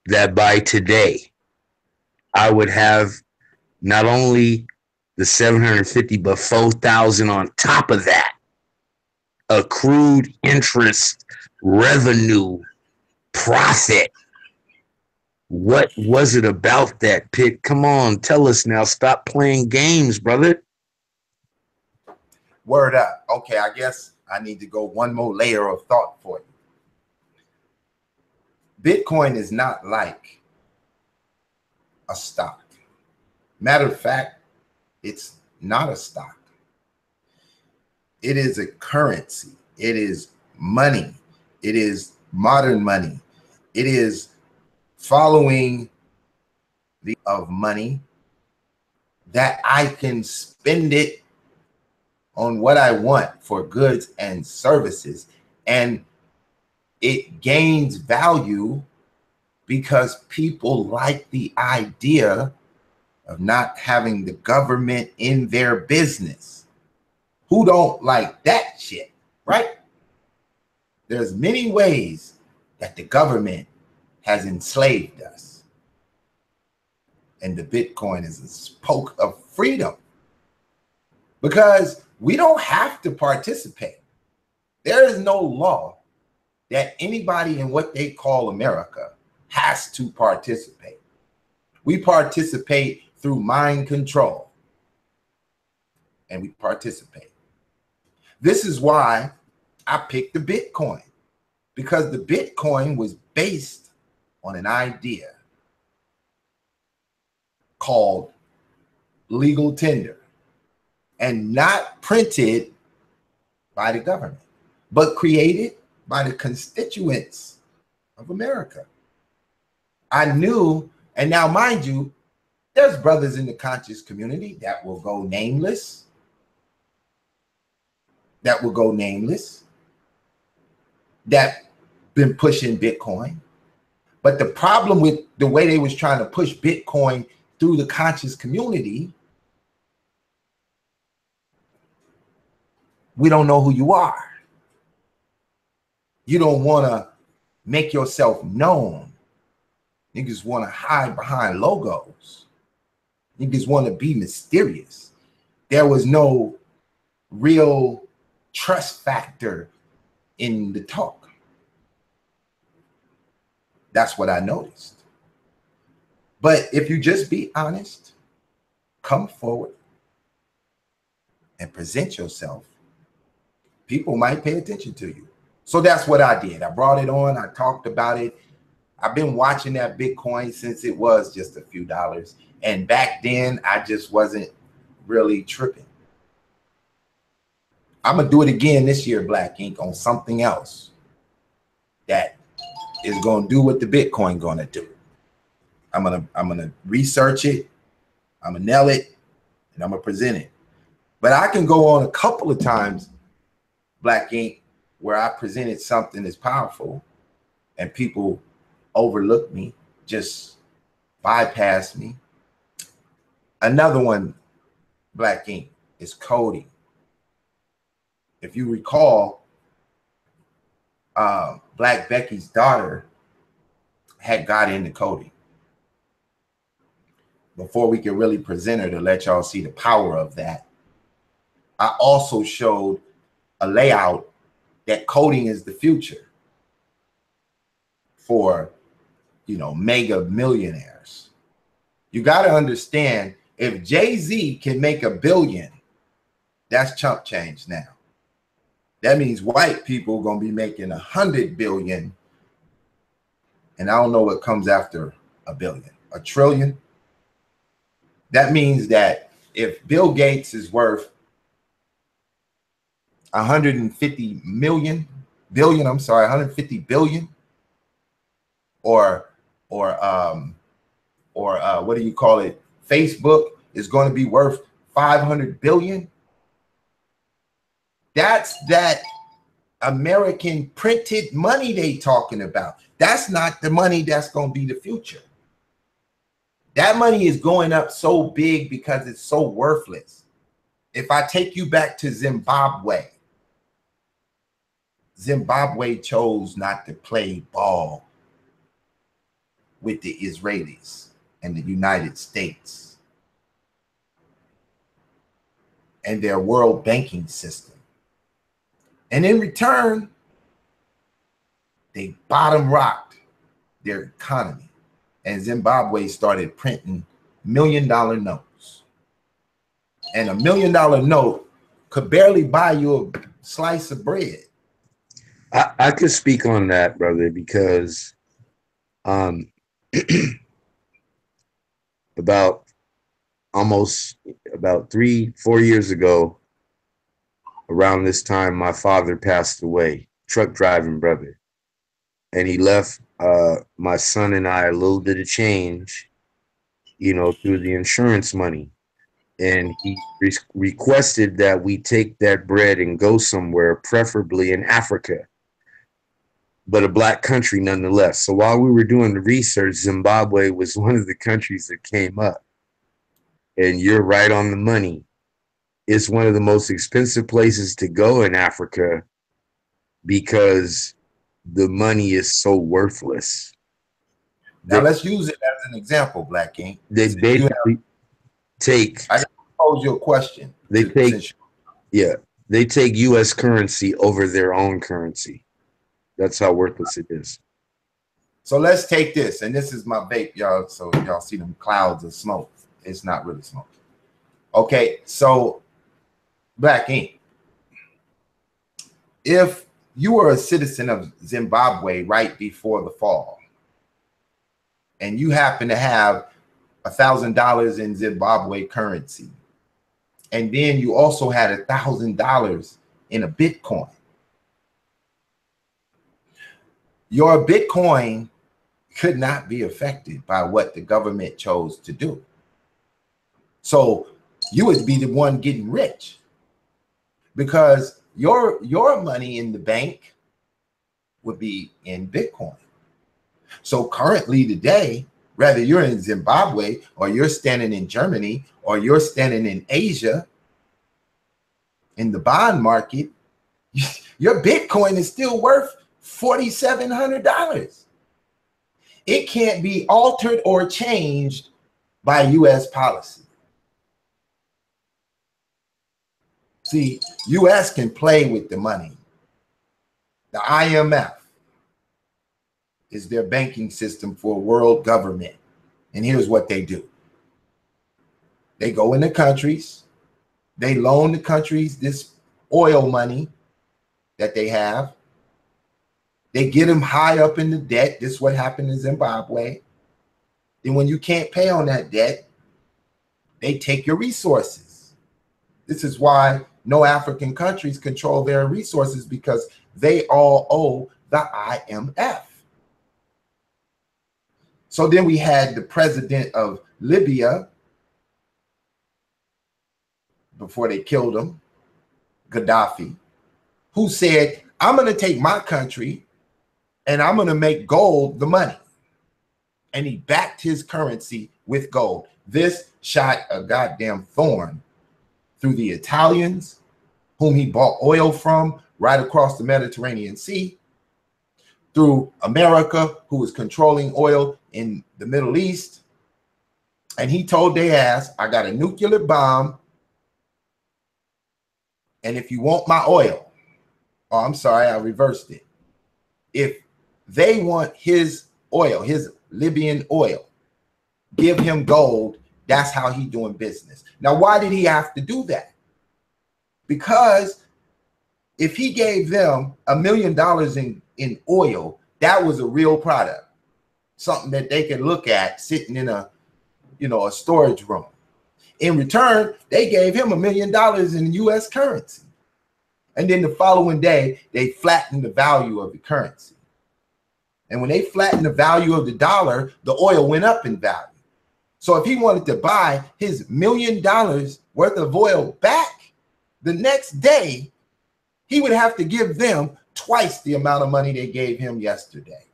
that by today, I would have not only the 750, but 4,000 on top of that. Accrued interest, revenue, profit. What was it about that, Pitt? Come on, tell us now. Stop playing games, brother. Word up. Okay, I guess I need to go one more layer of thought for you. Bitcoin is not like a stock. Matter of fact, it's not a stock. It is a currency. It is money. It is modern money. It is following the of money that I can spend it on what I want for goods and services. And it gains value because people like the idea of not having the government in their business. Who don't like that shit, right? There's many ways that the government has enslaved us. And the Bitcoin is a spoke of freedom because we don't have to participate. There is no law that anybody in what they call America has to participate. We participate through mind control, and we participate. This is why I picked the Bitcoin, because the Bitcoin was based on an idea called legal tender and not printed by the government, but created by the constituents of America. I knew, and now mind you, there's brothers in the conscious community that will go nameless, that been pushing Bitcoin. But the problem with the way they was trying to push Bitcoin through the conscious community, we don't know who you are. You don't want to make yourself known. Niggas want to hide behind logos. Niggas want to be mysterious. There was no real trust factor in the talk. That's what I noticed. But if you just be honest, come forward and present yourself, people might pay attention to you. So that's what I did. I brought it on. I talked about it. I've been watching that Bitcoin since it was just a few dollars. And back then, I just wasn't really tripping. I'm going to do it again this year, Black Ink, on something else that is going to do what the Bitcoin going to do. I'm gonna research it, I'm gonna nail it, and I'm gonna present it. But I can go on a couple of times, Black Ink, where I presented something that's powerful and people overlook me, just bypass me. Another one, Black Ink, is coding. If you recall, Black Becky's daughter had got into coding before we could really present her to let y'all see the power of that. I also showed a layout that coding is the future for, you know, mega millionaires. You got to understand, if Jay-Z can make $1 billion, that's chump change now. That means white people are going to be making 100 billion. And I don't know what comes after $1 billion, $1 trillion. That means that if Bill Gates is worth 150 billion, or what do you call it? Facebook is going to be worth 500 billion. That's that American printed money they talking about. That's not the money that's going to be the future. That money is going up so big because it's so worthless. If I take you back to Zimbabwe, Zimbabwe chose not to play ball with the Israelis and the United States and their world banking system. And in return, they bottom rocked their economy. And Zimbabwe started printing $1 million notes. And $1 million note could barely buy you a slice of bread. I could speak on that, brother, because about 3-4 years ago, around this time, my father passed away, truck driving brother. And he left my son and I a little bit of change, you know, through the insurance money. And he requested that we take that bread and go somewhere, preferably in Africa, but a black country nonetheless. So while we were doing the research, Zimbabwe was one of the countries that came up. And you're right on the money. It's one of the most expensive places to go in Africa because the money is so worthless. Now let's use it as an example, Black Ink. They basically take. I pose you a question. They take U.S. currency over their own currency. That's how worthless it is. So let's take this, and this is my vape, y'all. So y'all see them clouds of smoke. It's not really smoke. Okay, so Black Ink, if you were a citizen of Zimbabwe right before the fall, and you happen to have $1,000 in Zimbabwe currency, and then you also had $1,000 in a Bitcoin, your Bitcoin could not be affected by what the government chose to do. So you would be the one getting rich because your money in the bank would be in Bitcoin. So currently today, whether you're in Zimbabwe or you're standing in Germany or you're standing in Asia, in the bond market, your Bitcoin is still worth $4,700. It can't be altered or changed by U.S. policy. See, U.S. can play with the money. The IMF is their banking system for world government. And here's what they do. They go into countries. They loan the countries this oil money that they have. They get them high up in the debt. This is what happened in Zimbabwe. Then when you can't pay on that debt, they take your resources. This is why no African countries control their resources, because they all owe the IMF. So then we had the president of Libya, before they killed him, Gaddafi, who said, I'm going to take my country and I'm going to make gold the money. And he backed his currency with gold. This shot a goddamn thorn through the Italians, whom he bought oil from right across the Mediterranean Sea, through America, who was controlling oil in the Middle East. And he told their ass, I got a nuclear bomb, and if you want my oil, oh, I'm sorry, I reversed it. If they want his oil, his Libyan oil, give him gold. That's how he doing business. Now, why did he have to do that? Because if he gave them $1 million in oil, that was a real product, something that they could look at sitting in a, a storage room. In return, they gave him $1 million in US currency. And then the following day, they flattened the value of the currency. And when they flattened the value of the dollar, the oil went up in value. So if he wanted to buy his $1 million worth of oil back the next day, he would have to give them twice the amount of money they gave him yesterday.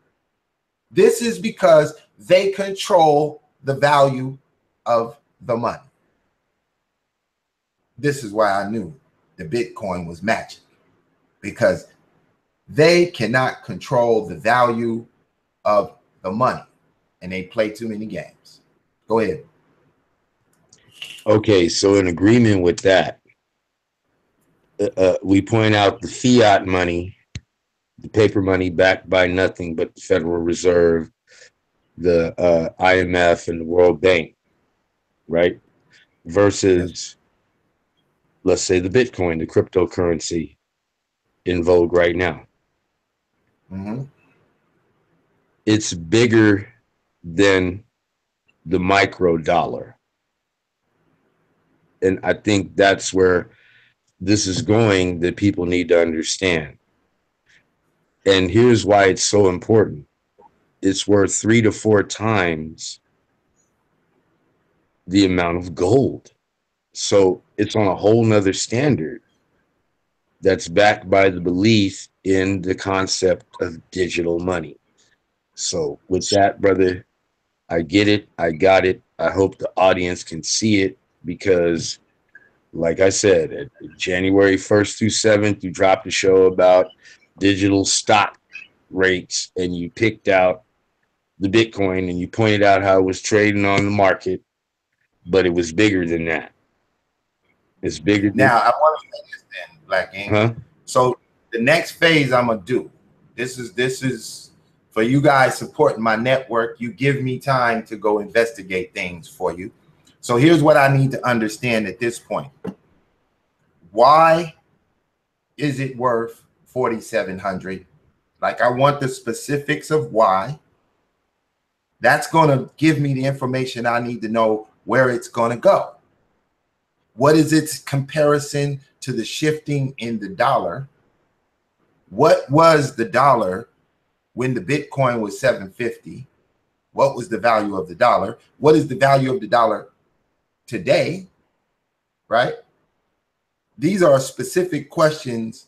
This is because they control the value of the money. This is why I knew the Bitcoin was magic, because they cannot control the value of the money and they play too many games. Go ahead. Okay, so in agreement with that, we point out the fiat money, the paper money backed by nothing but the Federal Reserve, the IMF, and the World Bank, right? Versus, let's say, the Bitcoin, the cryptocurrency in vogue right now. Mm-hmm. It's bigger than the micro dollar. And I think that's where this is going, that people need to understand. And here's why it's so important. It's worth 3 to 4 times the amount of gold. So it's on a whole nother standard that's backed by the belief in the concept of digital money. So with that, brother, I get it. I got it. I hope the audience can see it, because like I said, at January 1st through 7th, you dropped a show about digital stock rates, and you picked out the Bitcoin and you pointed out how it was trading on the market, but it was bigger than that. It's bigger than now. I want to say this then, Black Ink. Huh? So the next phase I'm gonna do. This is for you guys supporting my network. You give me time to go investigate things for you. So here's what I need to understand at this point. Why is it worth 4,700? Like, I want the specifics of why. That's going to give me the information I need to know where it's going to go. What is its comparison to the shifting in the dollar? What was the dollar when the Bitcoin was 750? What was the value of the dollar? What is the value of the dollar today? Right? These are specific questions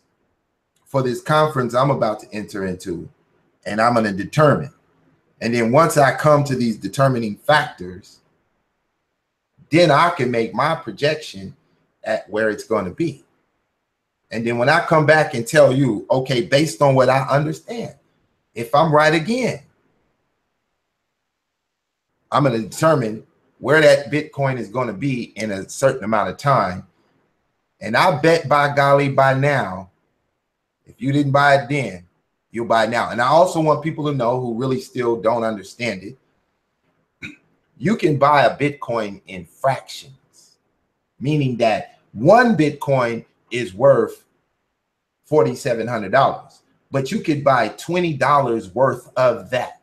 for this conference I'm about to enter into, and I'm going to determine. And then once I come to these determining factors, then I can make my projection at where it's going to be. And then when I come back and tell you, okay, based on what I understand, if I'm right again, I'm going to determine where that Bitcoin is going to be in a certain amount of time. And I bet, by golly, by now, if you didn't buy it then, you'll buy it now. And I also want people to know, who really still don't understand it, you can buy a Bitcoin in fractions, meaning that one Bitcoin is worth $4,700, but you could buy $20 worth of that.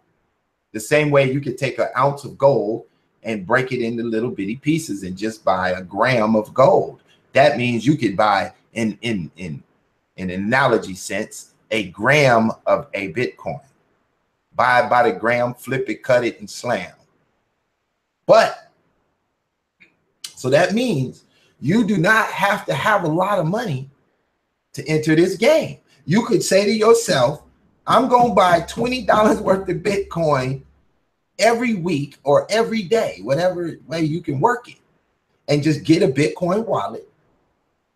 The same way you could take an ounce of gold and break it into little bitty pieces and just buy a gram of gold. That means you could buy, in an analogy sense, a gram of a Bitcoin. buy it by the gram, flip it, cut it, and slam. But so that means you do not have to have a lot of money to enter this game. You could say to yourself, I'm going to buy $20 worth of Bitcoin every week or every day, whatever way you can work it, and just get a Bitcoin wallet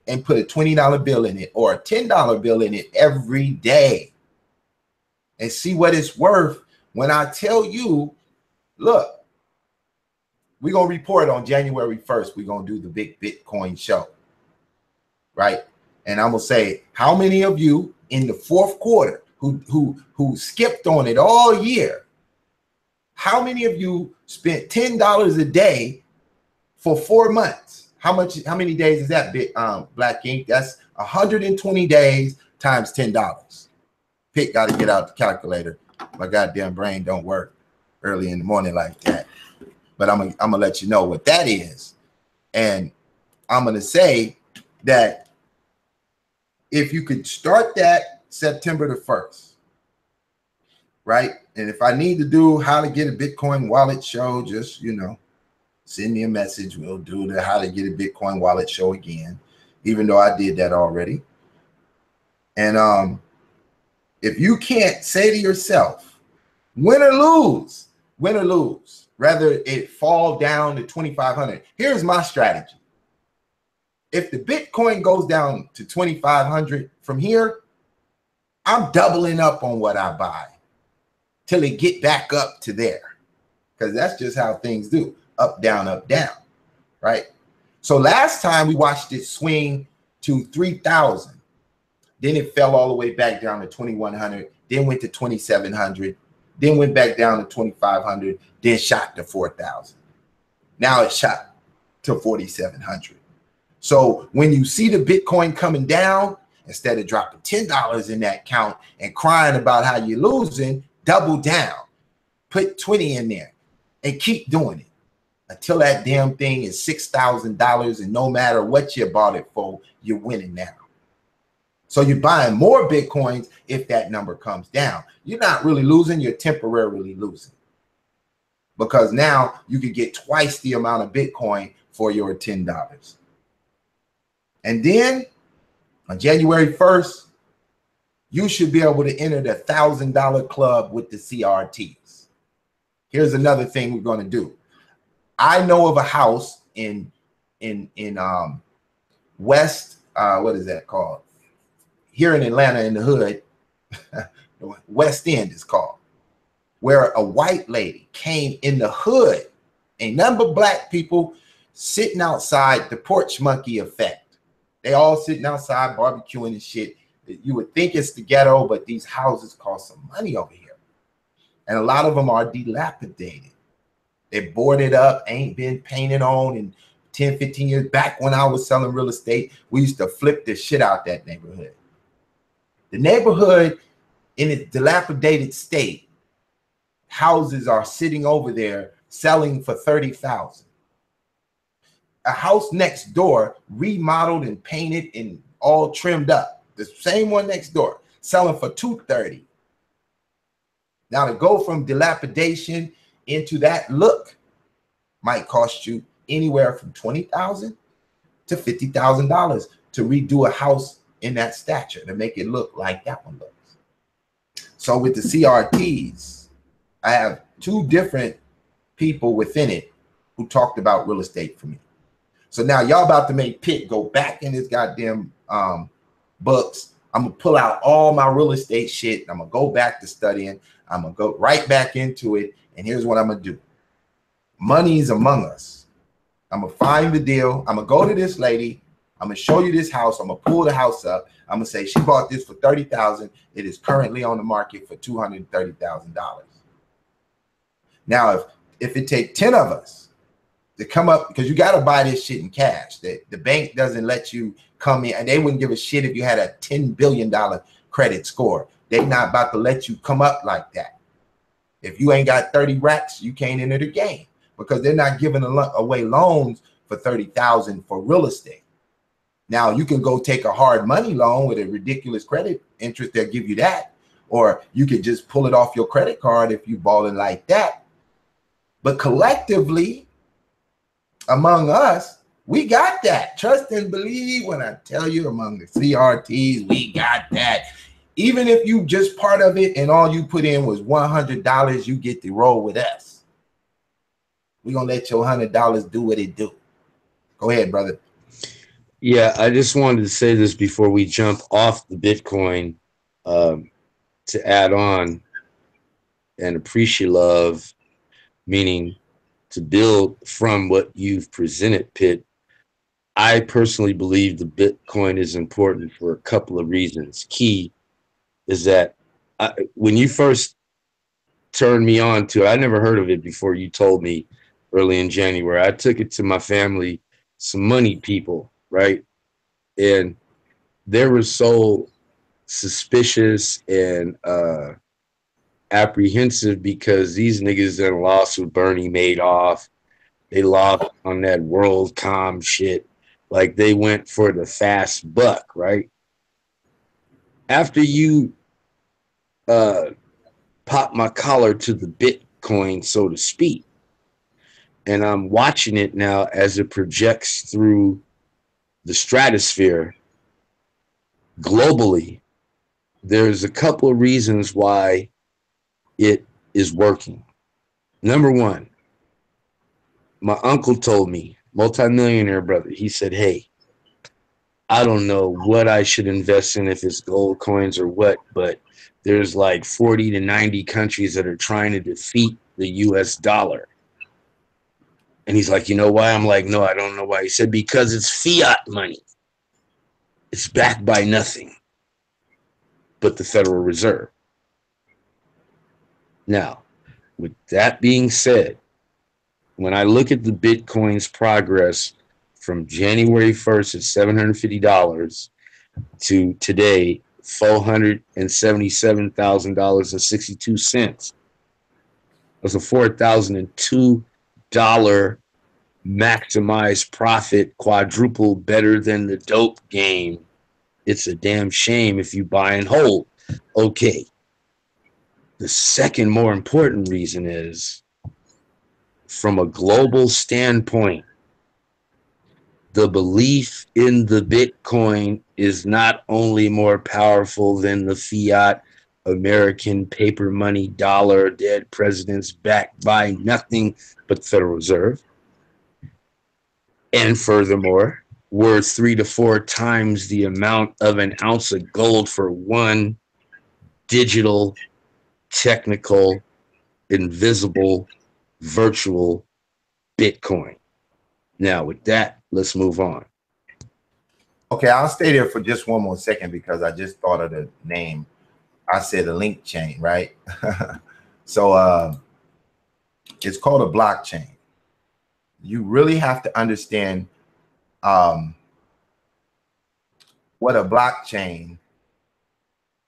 and put a $20 bill in it or a $10 bill in it every day and see what it's worth. When I tell you, look, we're going to report on January 1st. We're going to do the big Bitcoin show, right? And I'm going to say, how many of you in the fourth quarter who skipped on it all year, how many of you spent $10 a day for 4 months? How many days is that, Black Ink? That's 120 days times $10. Pitt got to get out the calculator. My goddamn brain don't work early in the morning like that. But I'm gonna let you know what that is. And I'm gonna say that if you could start that September the 1st, right? And if I need to do how to get a Bitcoin wallet show, just, you know, send me a message. We'll do the how to get a Bitcoin wallet show again, even though I did that already. And if you can't say to yourself, win or lose, rather it fall down to 2,500. Here's my strategy. If the Bitcoin goes down to 2,500 from here, I'm doubling up on what I buy till it get back up to there, because that's just how things do. Up, down, right? So last time we watched it swing to 3,000. Then it fell all the way back down to 2,100, then went to 2,700, then went back down to 2,500, then shot to 4,000. Now it's shot to 4,700. So when you see the Bitcoin coming down, instead of dropping $10 in that count and crying about how you're losing, double down, put 20 in there and keep doing it until that damn thing is $6,000. And no matter what you bought it for, you're winning now. So you're buying more Bitcoins if that number comes down. You're not really losing, you're temporarily losing. Because now you could get twice the amount of Bitcoin for your $10. And then on January 1st, you should be able to enter the $1,000 club with the CRTs. Here's another thing we're going to do. I know of a house in West, what is that called? Here in Atlanta, in the hood, West End is called, where a white lady came in the hood, a number of black people sitting outside, the porch monkey effect. They all sitting outside barbecuing and shit. You would think it's the ghetto, but these houses cost some money over here. And a lot of them are dilapidated. They're boarded up, ain't been painted on in 10, 15 years. Back when I was selling real estate, we used to flip the shit out that neighborhood. The neighborhood in its dilapidated state, houses are sitting over there selling for $30,000. A house next door, remodeled and painted and all trimmed up. The same one next door, selling for $230,000. Now to go from dilapidation into that look might cost you anywhere from $20,000 to $50,000 to redo a house in that stature to make it look like that one looks. So with the CRTs, I have two different people within it who talked about real estate for me. So now y'all about to make Pitt go back in his goddamn books. I'm gonna pull out all my real estate shit. I'm gonna go back to studying. I'm gonna go right back into it. And here's what I'm gonna do. Money's among us. I'm gonna find the deal. I'm gonna go to this lady. I'm gonna show you this house. I'm gonna pull the house up. I'm gonna say she bought this for $30,000. It is currently on the market for $230,000. Now, if it take 10 of us to come up, because you got to buy this shit in cash. The bank doesn't let you come in, and they wouldn't give a shit if you had a $10 billion credit score. They're not about to let you come up like that. If you ain't got 30 racks, you can't enter the game, because they're not giving away loans for $30,000 for real estate. Now you can go take a hard money loan with a ridiculous credit interest. They'll give you that, or you could just pull it off your credit card if you balling like that. But collectively, among us, we got that. Trust and believe when I tell you, among the CRTs, we got that. Even if you just part of it and all you put in was $100, you get to roll with us. We're going to let your $100 do what it do. Go ahead, brother. Yeah, I just wanted to say this before we jump off the Bitcoin, to add on and appreciate love, meaning to build from what you've presented, Pitt. I personally believe the Bitcoin is important for a couple of reasons. Key is that when you first turned me on to it, I never heard of it before you told me early in January. I took it to my family, some money people, right? And they were so suspicious and apprehensive because these niggas done lost with Bernie Madoff. They lost on that WorldCom shit. Like they went for the fast buck, right? After you pop my collar to the Bitcoin, so to speak, and I'm watching it now as it projects through the stratosphere globally, there's a couple of reasons why it is working. Number one, my uncle told me, multimillionaire brother, he said, hey, I don't know what I should invest in, if it's gold coins or what, but there's like 40 to 90 countries that are trying to defeat the US dollar. And he's like, you know why? I'm like, no, I don't know why. He said, because it's fiat money. It's backed by nothing but the Federal Reserve. Now, with that being said, when I look at the Bitcoin's progress from January 1st at $750 to today, $477,000.62. That's a $4,002 maximized profit, quadruple better than the dope game. It's a damn shame if you buy and hold. Okay. The second more important reason is, from a global standpoint, the belief in the Bitcoin is not only more powerful than the fiat American paper money dollar, dead presidents backed by nothing but the Federal Reserve. And furthermore, worth 3 to 4 times the amount of an ounce of gold for one digital, technical, invisible, virtual Bitcoin. Now, with that, let's move on. Okay, I'll stay there for just one more second because I just thought of the name. I said a link chain, right? So it's called a blockchain. You really have to understand what a blockchain.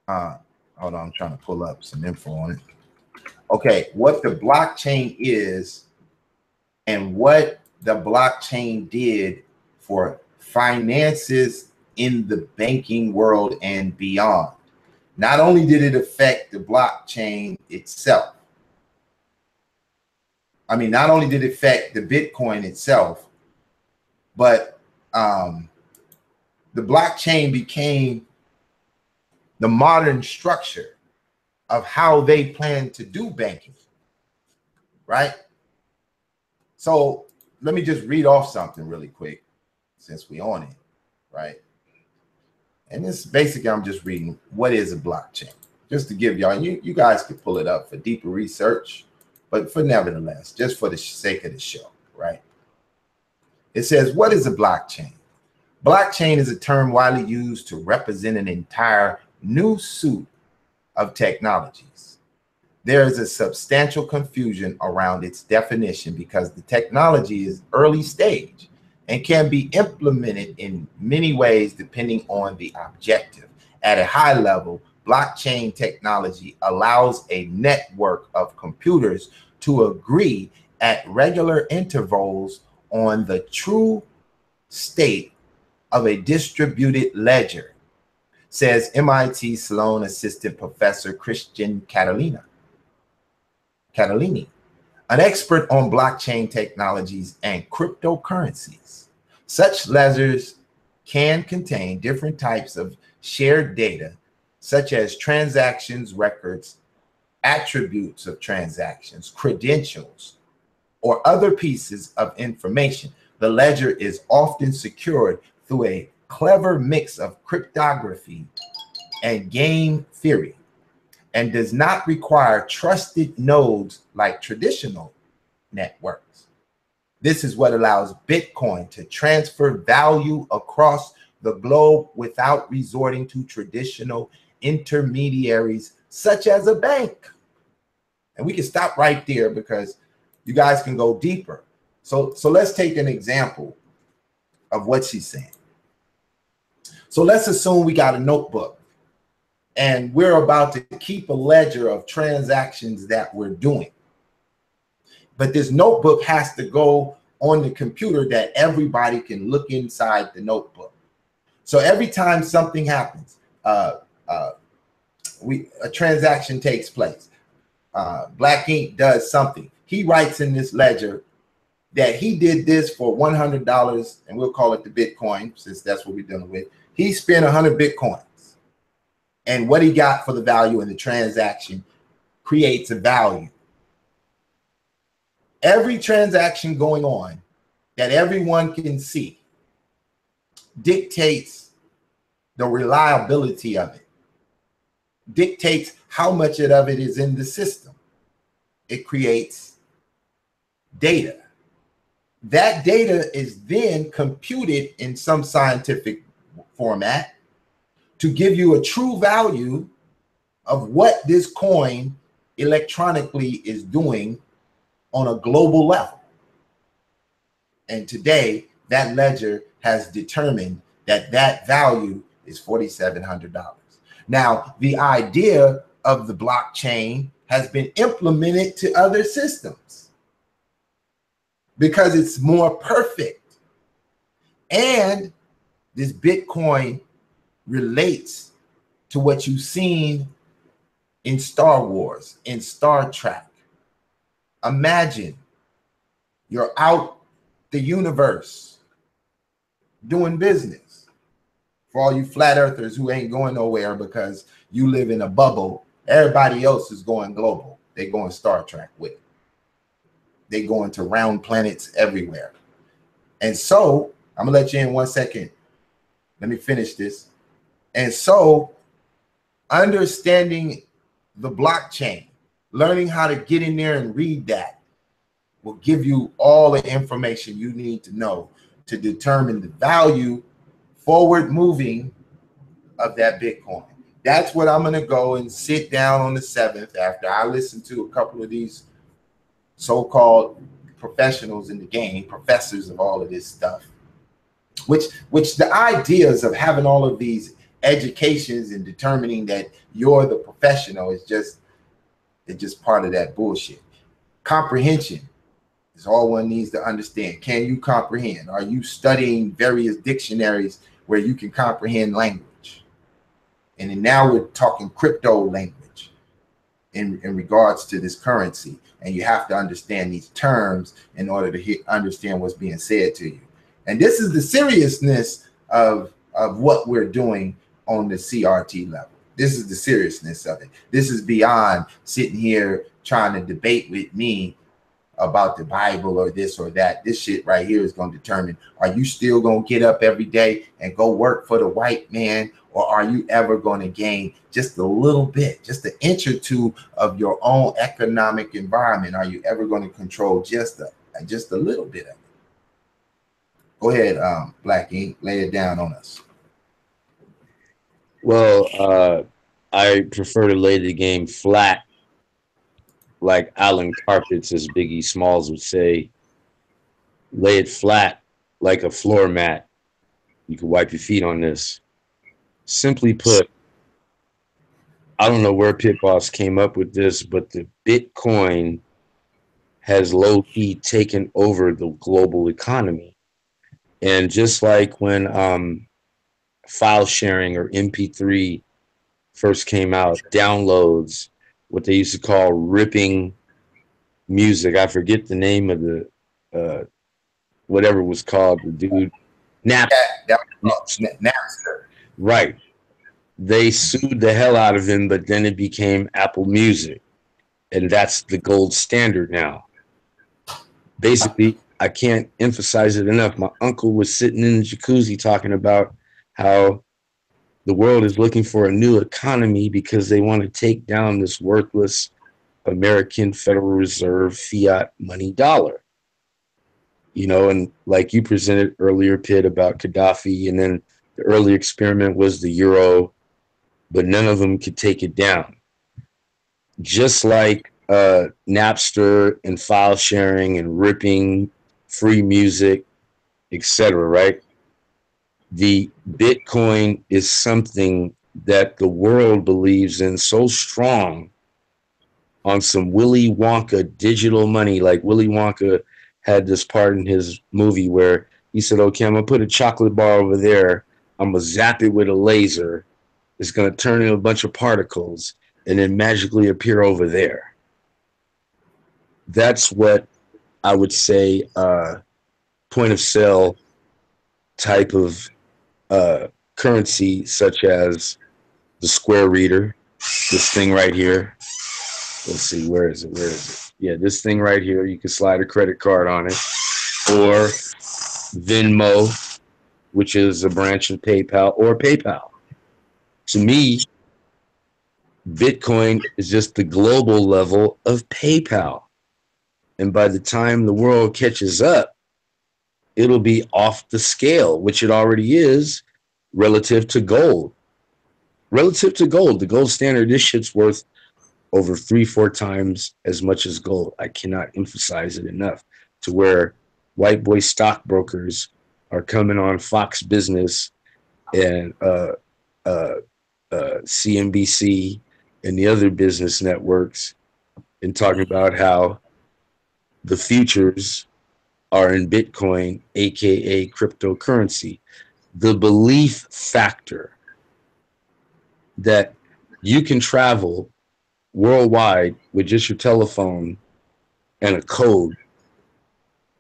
Hold on, I'm trying to pull up some info on it. Okay, what the blockchain is and what the blockchain did for finances in the banking world and beyond. Not only did it affect the blockchain itself, I mean, not only did it affect the Bitcoin itself, but the blockchain became the modern structure of how they plan to do banking, right? So let me just read off something really quick since we on it, right? And this basically, I'm just reading what is a blockchain, just to give y'all, and you guys could pull it up for deeper research, but for nevertheless, just for the sake of the show, right? It says, what is a blockchain? Blockchain is a term widely used to represent an entire new suite of technologies. There is a substantial confusion around its definition because the technology is early stage and can be implemented in many ways depending on the objective. At a high level, blockchain technology allows a network of computers to agree at regular intervals on the true state of a distributed ledger. says MIT Sloan assistant professor Christian Catalini, an expert on blockchain technologies and cryptocurrencies. Such ledgers can contain different types of shared data, such as transactions records, attributes of transactions, credentials, or other pieces of information. The ledger is often secured through a clever mix of cryptography and game theory, and does not require trusted nodes like traditional networks. This is what allows Bitcoin to transfer value across the globe without resorting to traditional intermediaries such as a bank. And we can stop right there because you guys can go deeper. So let's take an example of what she's saying. So let's assume we got a notebook and we're about to keep a ledger of transactions that we're doing. But this notebook has to go on the computer that everybody can look inside the notebook. So every time something happens, a transaction takes place, Black Ink does something. He writes in this ledger that he did this for $100, and we'll call it the Bitcoin since that's what we're dealing with. He spent 100 Bitcoins, and what he got for the value in the transaction creates a value. Every transaction going on that everyone can see dictates the reliability of it, dictates how much of it is in the system. It creates data. That data is then computed in some scientific format to give you a true value of what this coin electronically is doing on a global level. And today, that ledger has determined that that value is $4,700. Now, the idea of the blockchain has been implemented to other systems because it's more perfect. And this Bitcoin relates to what you've seen in Star Wars, in Star Trek. Imagine you're out the universe doing business. For all you flat earthers who ain't going nowhere because you live in a bubble, everybody else is going global. They going Star Trek with it. They going to round planets everywhere. And so, I'm gonna let you in 1 second. Let me finish this. And so, understanding the blockchain, learning how to get in there and read that will give you all the information you need to know to determine the value forward moving of that Bitcoin. That's what I'm going to go and sit down on the 7th after I listen to a couple of these so-called professionals in the game, professors of all of this stuff, which the ideas of having all of these educations and determining that you're the professional is just part of that bullshit. Comprehension is all one needs to understand. Can you comprehend? Are you studying various dictionaries where you can comprehend language? And then now we're talking crypto language in regards to this currency. And you have to understand these terms in order to understand what's being said to you. And this is the seriousness of what we're doing on the CRT level. This is the seriousness of it. This is beyond sitting here trying to debate with me about the Bible or this or that. This shit right here is going to determine, are you still going to get up every day and go work for the white man, or are you ever going to gain just a little bit, just an inch or two of your own economic environment? Are you ever going to control just a little bit of it? Go ahead, Black Ink, lay it down on us. Well, I prefer to lay the game flat, like Alan Carpets, as Biggie Smalls would say. Lay it flat like a floor mat. You can wipe your feet on this. Simply put, I don't know where Pit Boss came up with this, but the Bitcoin has low-key taken over the global economy. And just like when file sharing or MP3 first came out, downloads, what they used to call ripping music. I forget the name of the whatever it was called. The dude, Napster. That Napster. Napster. Right. They sued the hell out of him, but then it became Apple Music, and that's the gold standard now. Basically, I can't emphasize it enough. My uncle was sitting in the jacuzzi talking about how the world is looking for a new economy because they want to take down this worthless American Federal Reserve fiat money dollar. You know, and like you presented earlier, Pitt, about Gaddafi, and then the early experiment was the euro, but none of them could take it down. Just like Napster and file sharing and ripping free music, etc., right? The Bitcoin is something that the world believes in so strong on some Willy Wonka digital money. Like Willy Wonka had this part in his movie where he said, okay, I'm going to put a chocolate bar over there. I'm going to zap it with a laser. It's going to turn into a bunch of particles and then magically appear over there. That's what I would say point of sale type of currency, such as the Square Reader, this thing right here. Let's see, where is it? Where is it? Yeah, this thing right here. You can slide a credit card on it. Or Venmo, which is a branch of PayPal, or PayPal. To me, Bitcoin is just the global level of PayPal. And by the time the world catches up, it'll be off the scale, which it already is, relative to gold. Relative to gold, the gold standard, this shit's worth over 3-4 times as much as gold. I cannot emphasize it enough, to where white boy stockbrokers are coming on Fox Business and CNBC and the other business networks and talking about how the futures are in Bitcoin, aka cryptocurrency. The belief factor that you can travel worldwide with just your telephone and a code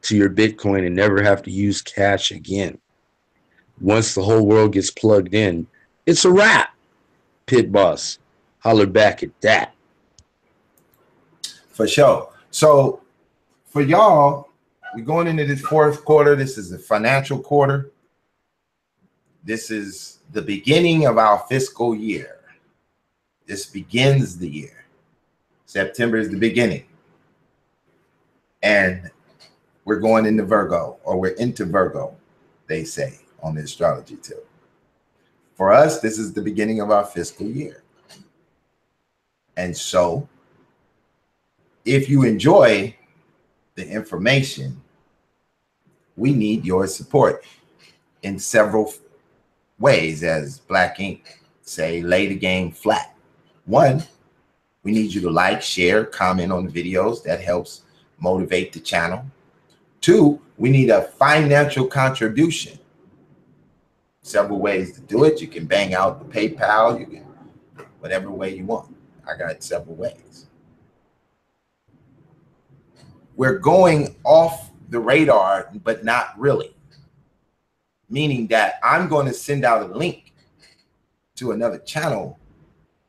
to your Bitcoin and never have to use cash again. Once the whole world gets plugged in, it's a wrap. Pit Boss, holler back at that. For sure. So for y'all, we're going into this fourth quarter. This is the financial quarter. This is the beginning of our fiscal year. This begins the year. September is the beginning. And we're going into Virgo, or we're into Virgo, they say on the astrology tip. For us, this is the beginning of our fiscal year. And so if you enjoy the information, we need your support in several ways. As Black Ink say, lay the game flat. One, we need you to like, share, comment on the videos. That helps motivate the channel. Two, we need a financial contribution. Several ways to do it. You can bang out the PayPal. You can, whatever way you want. I got several ways. We're going off the radar, but not really. Meaning that I'm going to send out a link to another channel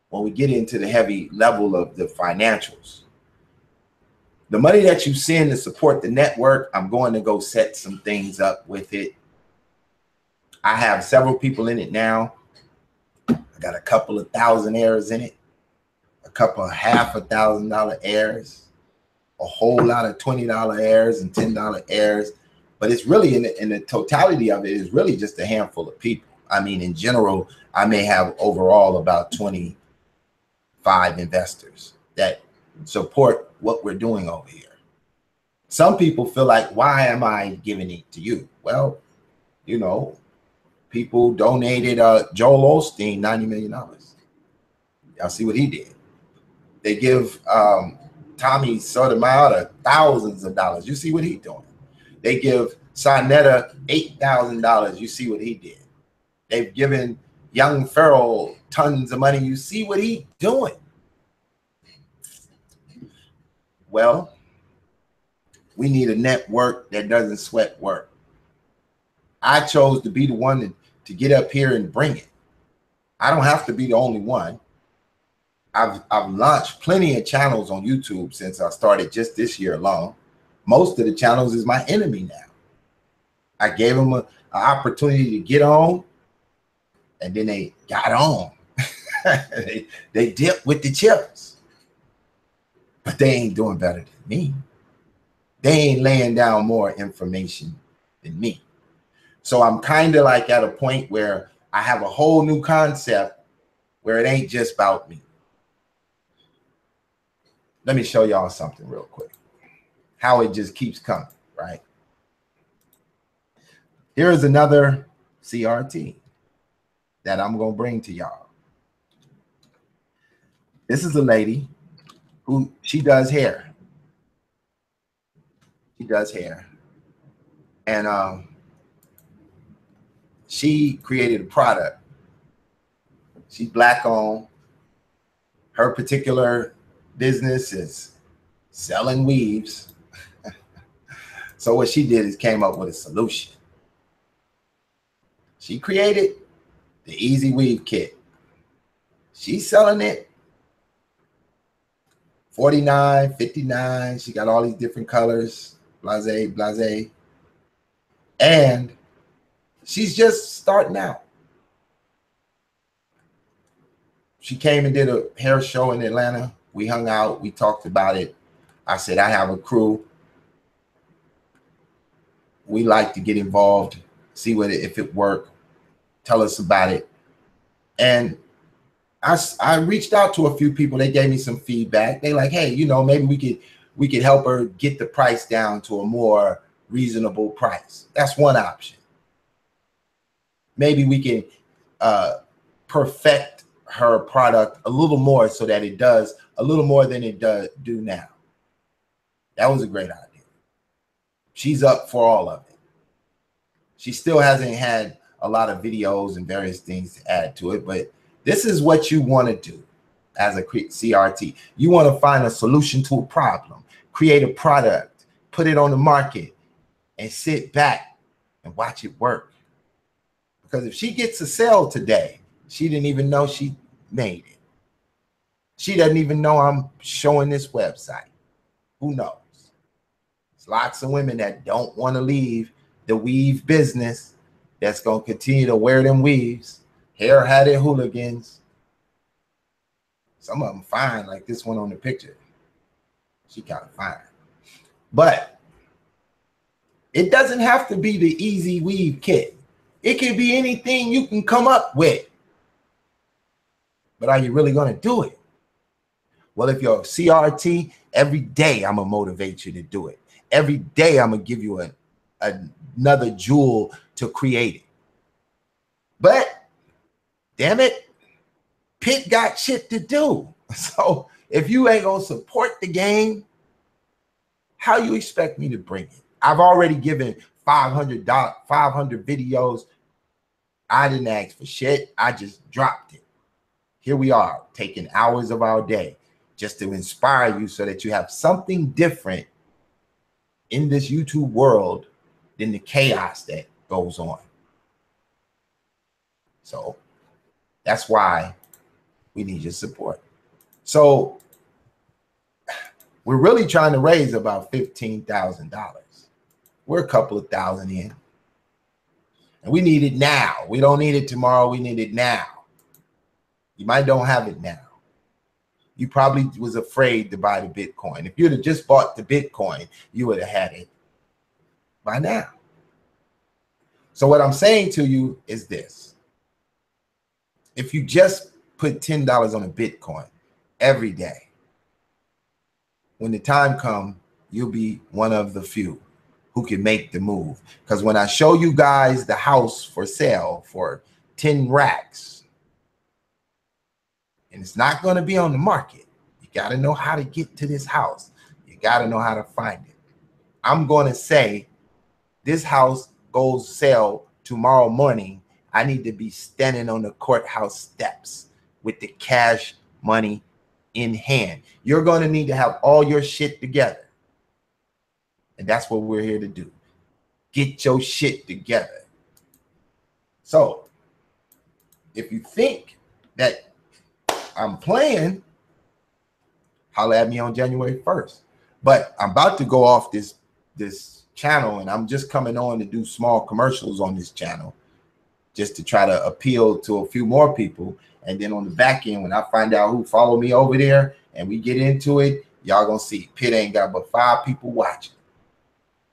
when we get into the heavy level of the financials. The money that you send to support the network, I'm going to go set some things up with it. I have several people in it now. I got a couple of thousandaires in it, a couple of $1,000 heirs, a whole lot of $20 heirs and $10 heirs. But it's really in the totality of it is really just a handful of people. I mean, in general, I may have overall about 25 investors that support what we're doing over here. Some people feel like, why am I giving it to you? Well, you know, people donated Joel Osteen $90 million. Y'all see what he did. They give Tommy Sotomayor thousands of dollars. You see what he's doing. They give Sonetta $8,000. You see what he did. They've given young Pharaoh tons of money. You see what he's doing. Well, we need a network that doesn't sweat work. I chose to be the one to get up here and bring it. I don't have to be the only one. I've launched plenty of channels on YouTube since I started just this year alone. Most of the channels is my enemy now. I gave them an opportunity to get on, and then they got on. they dipped with the chips, but they ain't doing better than me. They ain't laying down more information than me. So I'm kind of like at a point where I have a whole new concept where it ain't just about me. Let me show y'all something real quick. How it just keeps coming, right? Here's another CRT that I'm going to bring to y'all. This is a lady who, she does hair. She does hair. And she created a product. She's Black owned. Her particular business is selling weaves. So what she did is came up with a solution. She created the Easy Weave Kit. She's selling it $49, $59. She got all these different colors, blase, blase. And she's just starting out. She came and did a hair show in Atlanta. We hung out. We talked about it. I said, I have a crew. We like to get involved, see what if it worked. Tell us about it. And I reached out to a few people. They gave me some feedback. They like, hey, you know, maybe we could help her get the price down to a more reasonable price. That's one option. Maybe we can perfect her product a little more so that it does a little more than it do now. That was a great idea. She's up for all of it. She still hasn't had a lot of videos and various things to add to it, but this is what you want to do as a CRT. You want to find a solution to a problem, create a product, put it on the market, and sit back and watch it work. Because if she gets a sale today, she didn't even know she made it. She doesn't even know I'm showing this website. Who knows? There's lots of women that don't want to leave the weave business that's going to continue to wear them weaves. Hair-hatted hooligans. Some of them fine, like this one on the picture. She kind of fine. But it doesn't have to be the Easy Weave Kit. It can be anything you can come up with. But are you really going to do it? Well, if you're a CRT, every day I'm going to motivate you to do it. Every day I'm going to give you another jewel to create it. But, damn it, Pitt got shit to do. So if you ain't going to support the game, how you expect me to bring it? I've already given 500 videos. I didn't ask for shit. I just dropped it. Here we are, taking hours of our day just to inspire you so that you have something different in this YouTube world than the chaos that goes on. So that's why we need your support. So we're really trying to raise about $15,000. We're a couple of thousand in. And we need it now. We don't need it tomorrow. We need it now. You might don't have it now. You probably was afraid to buy the Bitcoin. If you'd have just bought the Bitcoin, you would have had it by now. So what I'm saying to you is this. If you just put $10 on a Bitcoin every day, when the time comes, you'll be one of the few who can make the move. Because when I show you guys the house for sale for 10 racks, and it's not going to be on the market, you got to know how to get to this house. You got to know how to find it. I'm going to say this house goes sell tomorrow morning. I need to be standing on the courthouse steps with the cash money in hand. You're going to need to have all your shit together. And that's what we're here to do. Get your shit together. So if you think that I'm playing, holler at me on January 1st. But I'm about to go off this channel, and I'm just coming on to do small commercials on this channel just to try to appeal to a few more people. And then on the back end, when I find out who follow me over there and we get into it, y'all gonna see Pitt ain't got but 5 people watching.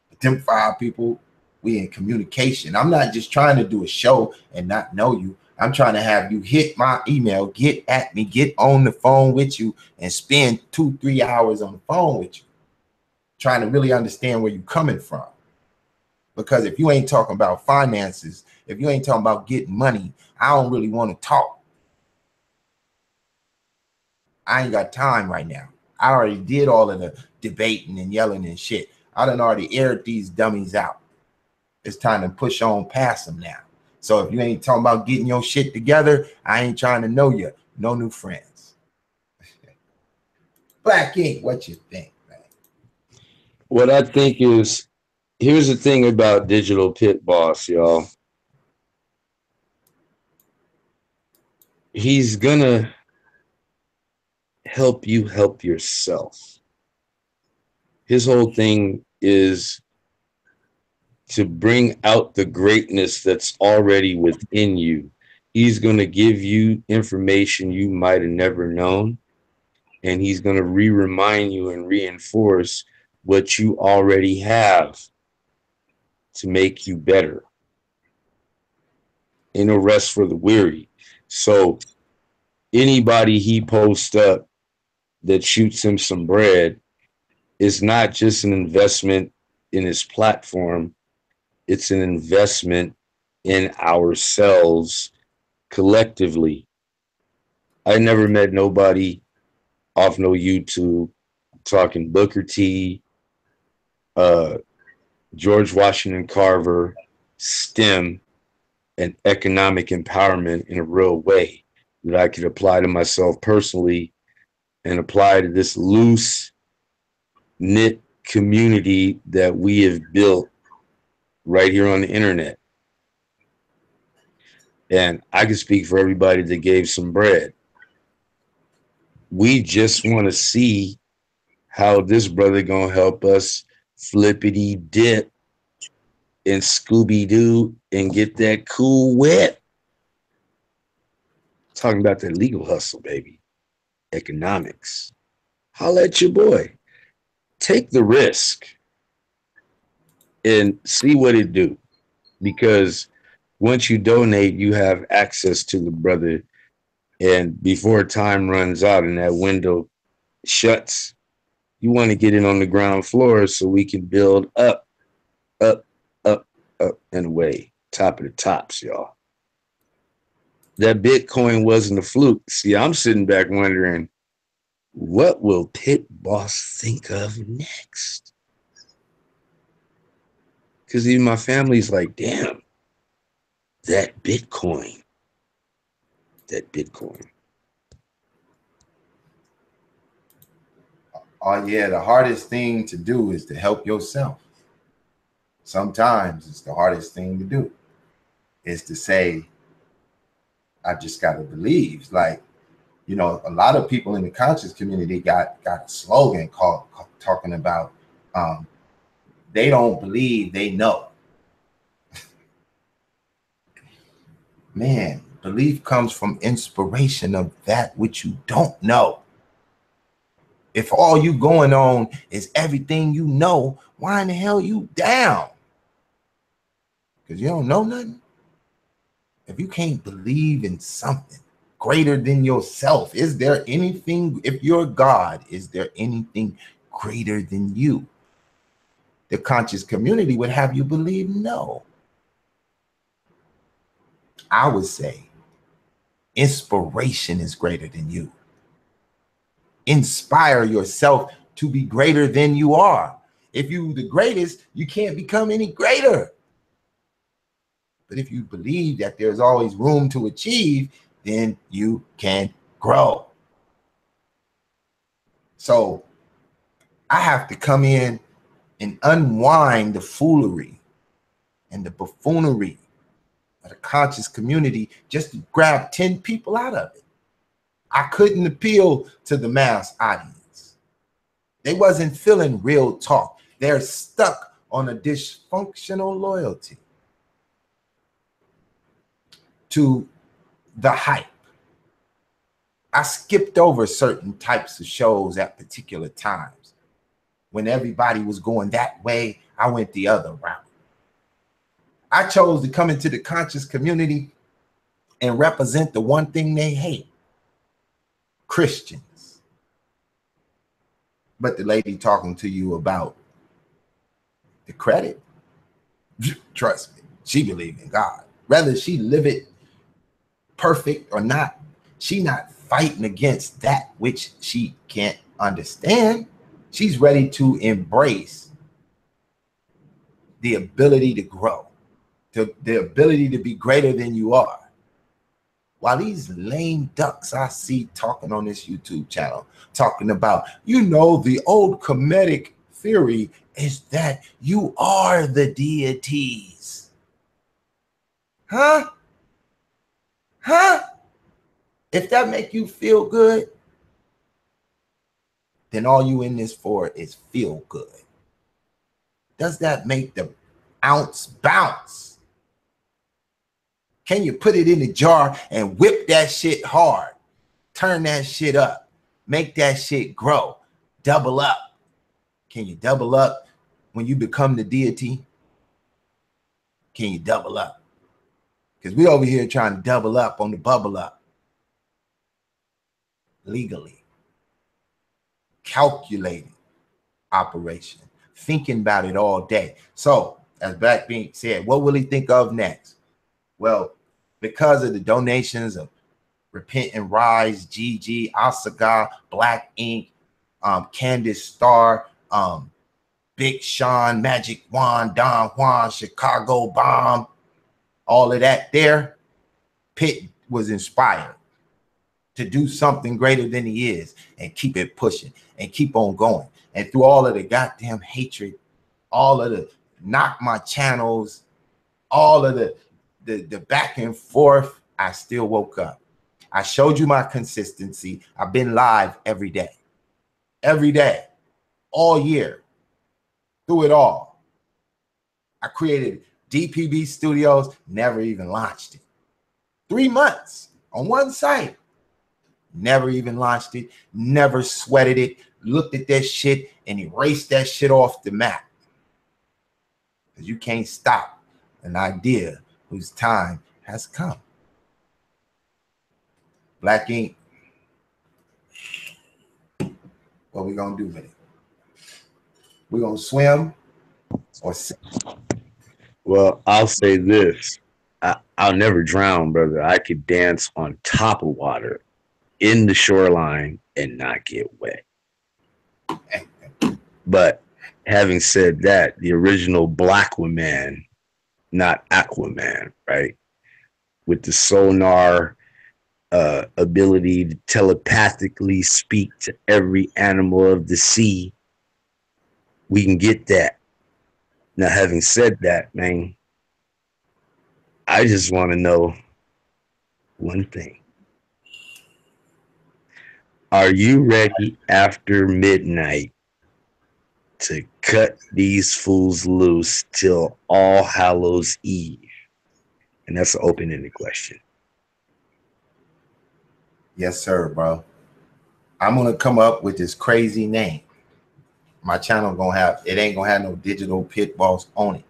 But them 5 people, we in communication. I'm not just trying to do a show and not know you. I'm trying to have you hit my email, get at me, get on the phone with you, and spend 2-3 hours on the phone with you, trying to really understand where you're coming from. Because if you ain't talking about finances, if you ain't talking about getting money, I don't really want to talk. I ain't got time right now. I already did all of the debating and yelling and shit. I done already aired these dummies out. It's time to push on past them now. So if you ain't talking about getting your shit together, I ain't trying to know you. No new friends. Black Ink, what you think, man? What I think is, here's the thing about Digital Pit Boss, y'all. He's gonna help you help yourself. His whole thing is to bring out the greatness that's already within you. He's going to give you information you might have never known, and he's going to remind you and reinforce what you already have to make you better. Ain't no rest for the weary. So anybody he posts up that shoots him some bread is not just an investment in his platform, it's an investment in ourselves collectively. I never met nobody off no YouTube talking Booker T, George Washington Carver, STEM, and economic empowerment in a real way that I could apply to myself personally and apply to this loose knit community that we have built right here on the internet. And I can speak for everybody that gave some bread. We just want to see how this brother gonna help us flippity dip and Scooby-Doo and get that cool whip. Talking about that legal hustle, baby. Economics. Holla at your boy. Take the risk and see what it do. Because once you donate, you have access to the brother. And before time runs out and that window shuts, you want to get in on the ground floor so we can build up, up, up, up, and away. Top of the tops, y'all. That Bitcoin wasn't a fluke. See, I'm sitting back wondering, what will Pit Boss think of next? Because even my family's like, damn, that Bitcoin. Oh yeah, the hardest thing to do is to help yourself. Sometimes it's the hardest thing to do is to say, I just got to believe. Like, you know, a lot of people in the conscious community got a slogan called talking about they don't believe they know. Man, belief comes from inspiration of that which you don't know. If all you going on is everything you know, why in the hell you down? Because you don't know nothing. If you can't believe in something greater than yourself, is there anything, if you're God, is there anything greater than you? The conscious community would have you believe no. I would say inspiration is greater than you. Inspire yourself to be greater than you are. If you're the greatest, you can't become any greater. But if you believe that there's always room to achieve, then you can grow. So I have to come in and unwind the foolery and the buffoonery of the conscious community just to grab 10 people out of it. I couldn't appeal to the mass audience. They wasn't feeling real talk. They're stuck on a dysfunctional loyalty to the hype. I skipped over certain types of shows at particular times. When everybody was going that way, I went the other route. I chose to come into the conscious community and represent the one thing they hate: Christians. But the lady talking to you about the credit, trust me, she believed in God. Whether she live it perfect or not, she not fighting against that which she can't understand. She's ready to embrace the ability to grow, the ability to be greater than you are. While these lame ducks I see talking on this YouTube channel, talking about, the old Kemetic theory is that you are the deities. Huh? If that make you feel good, then all you in this for is feel good. Does that make the ounce bounce? Can you put it in the jar and whip that shit hard? Turn that shit up. Make that shit grow. Double up. Can you double up when you become the deity? Can you double up? Because we over here trying to double up on the bubble up. Legally. Calculating operation. Thinking about it all day. So, as Black Bean said, what will he think of next? Well, because of the donations of Repent and Rise, GG, Asaga, Black Ink, Candace Star, Big Sean, Magic Wand, Don Juan, Chicago Bomb, all of that there, Pitt was inspired to do something greater than he is and keep it pushing and keep on going. And through all of the goddamn hatred, all of the knock my channels, all of the back and forth, I still woke up. I showed you my consistency. I've been live every day, all year, through it all. I created DPB Studios, never even launched it. 3 months on one site, never even launched it, never sweated it, looked at that shit and erased that shit off the map. Because you can't stop an idea whose time has come. Black Ink, what we gonna do with it? We gonna swim or sink? Well, I'll say this. I'll never drown, brother. I could dance on top of water in the shoreline and not get wet. But having said that, the original Blackwoman, not Aquaman, right? With the sonar ability to telepathically speak to every animal of the sea, we can get that. Now, having said that, man, I just want to know one thing. Are you ready after midnight to cut these fools loose till All Hallows Eve? And that's an open-ended question. Yes, sir, bro. I'm gonna come up with this crazy name. My channel gonna have, it ain't gonna have no digital pit boss on it.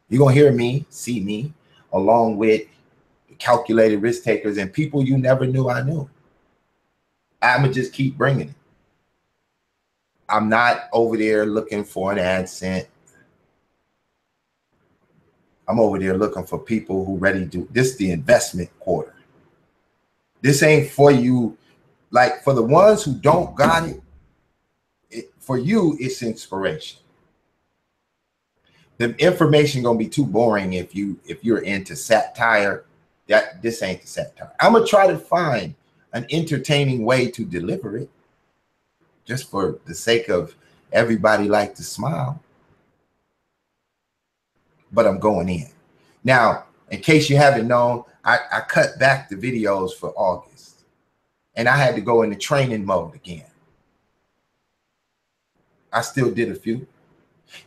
You're gonna hear me, see me, along with calculated risk takers and people you never knew I knew. I'm gonna just keep bringing it. I'm not over there looking for an AdSense. I'm over there looking for people who ready to do this. The investment quarter. This ain't for you. Like, for the ones who don't got it, for you, it's inspiration. The information gonna be too boring if you're into satire. This ain't the satire. I'm gonna try to find an entertaining way to deliver it, just for the sake of everybody like to smile. But I'm going in. Now, in case you haven't known, I cut back the videos for August, and I had to go into training mode again. I still did a few.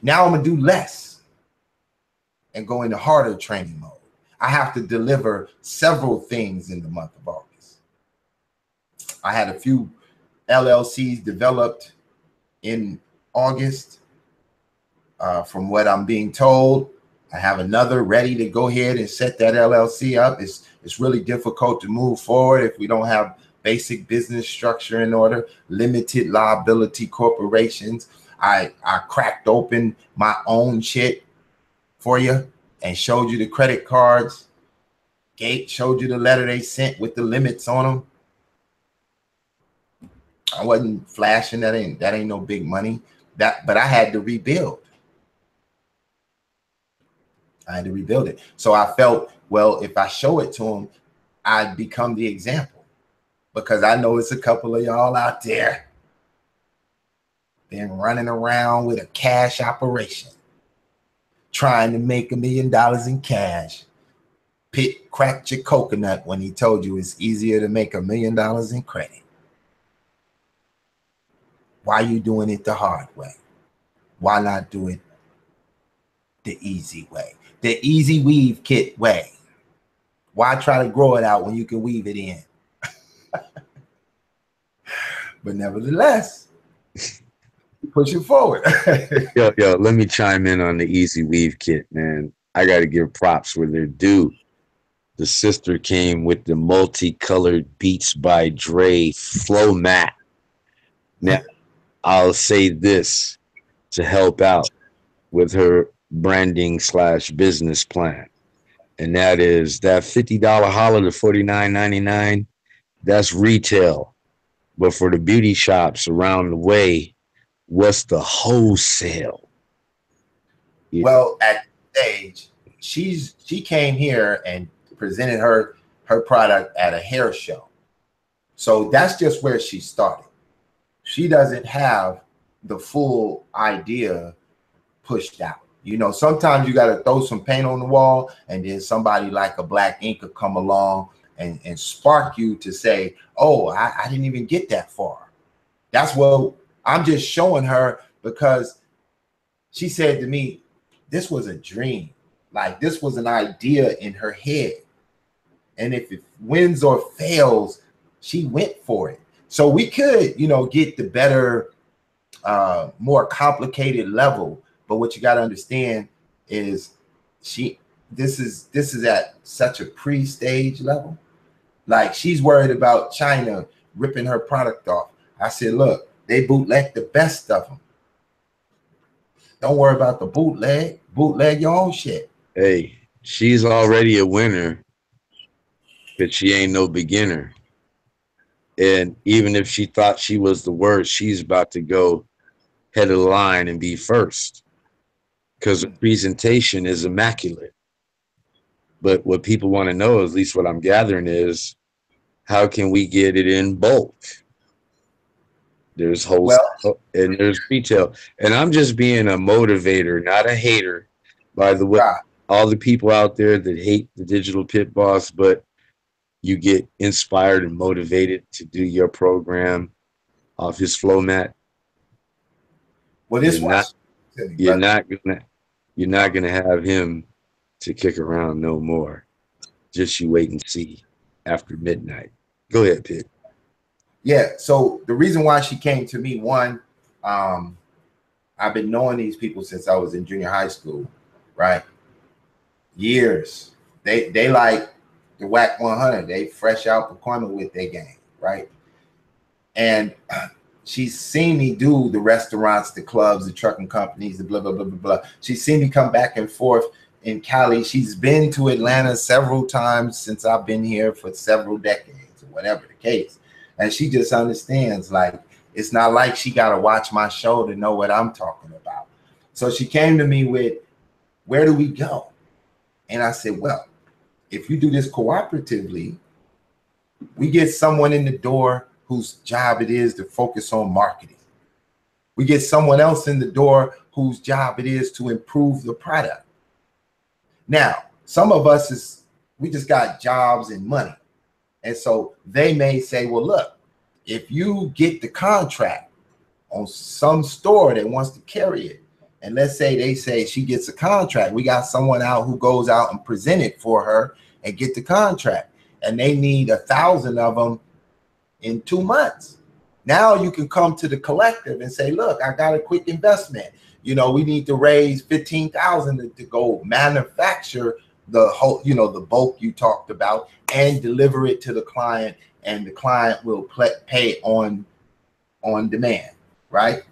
Now I'm gonna do less and go into harder training mode. I have to deliver several things in the month of August. I had a few LLCs developed in August. From what I'm being told, I have another ready to go ahead and set that LLC up. It's really difficult to move forward if we don't have basic business structure in order. Limited liability corporations. I cracked open my own shit for you and showed you the credit cards. Showed you the letter they sent with the limits on them. I wasn't flashing. That ain't no big money. But I had to rebuild. I had to rebuild it. So I felt, well, if I show it to them, I'd become the example, because I know it's a couple of y'all out there been running around with a cash operation, trying to make $1 million in cash. Pitt cracked your coconut when he told you it's easier to make $1 million in credit. Why are you doing it the hard way? Why not do it the easy way? The easy weave kit way. Why try to grow it out when you can weave it in? But nevertheless, push it forward. Yo, let me chime in on the easy weave kit, man. I got to give props where they're due. The sister came with the multicolored Beats by Dre flow mat. Now, I'll say this to help out with her branding / business plan. And that is that $50 holler to $49.99. That's retail. But for the beauty shops around the way, what's the wholesale? Yeah. Well, at stage, she came here and presented her product at a hair show. So that's just where she started. She doesn't have the full idea pushed out. You know, sometimes you got to throw some paint on the wall, and then somebody like a Black Ink will come along and spark you to say, oh, I didn't even get that far. That's what I'm just showing her, because she said to me, this was a dream. Like, this was an idea in her head. And if it wins or fails, she went for it. So we could, you know, get the better, more complicated level. But what you got to understand is this is at such a pre-stage level. Like, she's worried about China ripping her product off. I said, look, they bootleg the best of them. Don't worry about the bootleg. Bootleg your own shit. Hey, she's already a winner, but she ain't no beginner. And even if she thought she was the worst, she's about to go head of the line and be first, because the presentation is immaculate. But what people want to know, at least what I'm gathering, is how can we get it in bulk? There's wholesale and there's retail. And I'm just being a motivator, not a hater. By the way, all the people out there that hate the Digital Pit Boss, but you get inspired and motivated to do your program off his flow mat. Well, this you're not gonna have him to kick around no more. Just you wait and see after midnight. Go ahead, Pitt. Yeah. So the reason why she came to me, one, I've been knowing these people since I was in junior high school, right? Years. They like the WAC 100. They fresh out the corner with their game, right? And she's seen me do the restaurants, the clubs, the trucking companies, the blah, blah, blah, blah, blah. She's seen me come back and forth in Cali. She's been to Atlanta several times since I've been here for several decades, or whatever the case. And she just understands, like, it's not like she got to watch my show to know what I'm talking about. So she came to me with Where do we go? And I said, well, if you do this cooperatively, we get someone in the door whose job it is to focus on marketing. We get someone else in the door whose job it is to improve the product. Now, some of us we just got jobs and money. And so they may say, well, look, if you get the contract on some store that wants to carry it, and let's say they say she gets a contract, we got someone out who goes out and present it for her and get the contract, and they need 1,000 of them in 2 months. Now you can come to the collective and say, look, I got a quick investment. You know, we need to raise 15,000 to go manufacture the whole, you know, the bulk you talked about and deliver it to the client, and the client will pay on demand, right?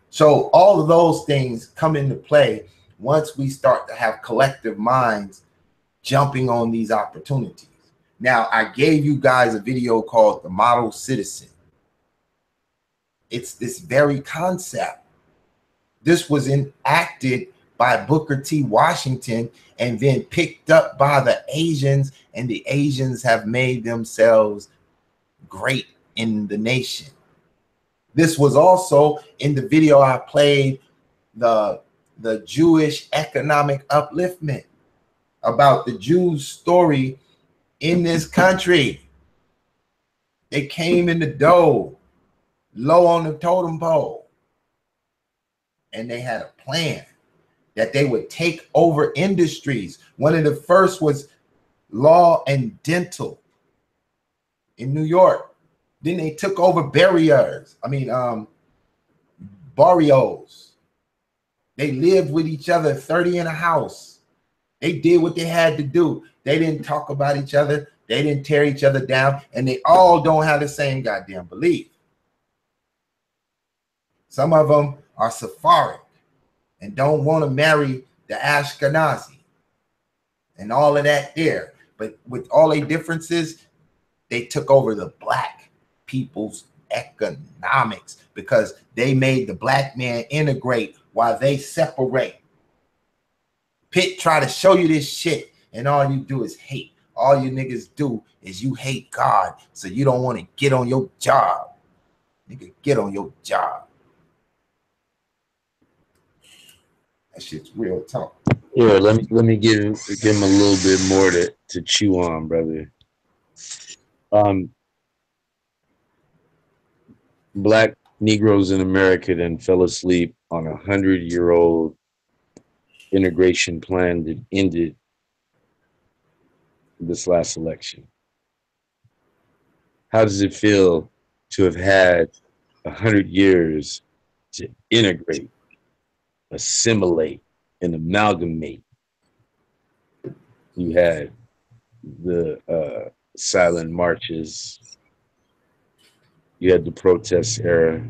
So all of those things come into play once we start to have collective minds jumping on these opportunities. Now, I gave you guys a video called The Model Citizen. It's this very concept. This was enacted by Booker T. Washington and then picked up by the Asians, and the Asians have made themselves great in the nation. This was also in the video I played, the Jewish economic upliftment, about the Jews' story in this country. They came in the dough, low on the totem pole, and they had a plan that they would take over industries. One of the first was law and dental in New York. Then they took over barrios. They lived with each other, 30 in a house. They did what they had to do. They didn't talk about each other. They didn't tear each other down. And they all don't have the same goddamn belief. Some of them are Sephardic and don't want to marry the Ashkenazi and all of that there. But with all their differences, they took over the black people's economics because they made the black man integrate while they separate. Pitt try to show you this shit, and all you do is hate. All you niggas do is you hate God, so you don't want to get on your job. Nigga, get on your job. That shit's real talk. Yeah, let me give him a little bit more to chew on, brother. Black Negroes in America then fell asleep on 100-year-old integration plan that ended this last election. How does it feel to have had 100 years to integrate, assimilate, and amalgamate? You had the silent marches. You had the protest era.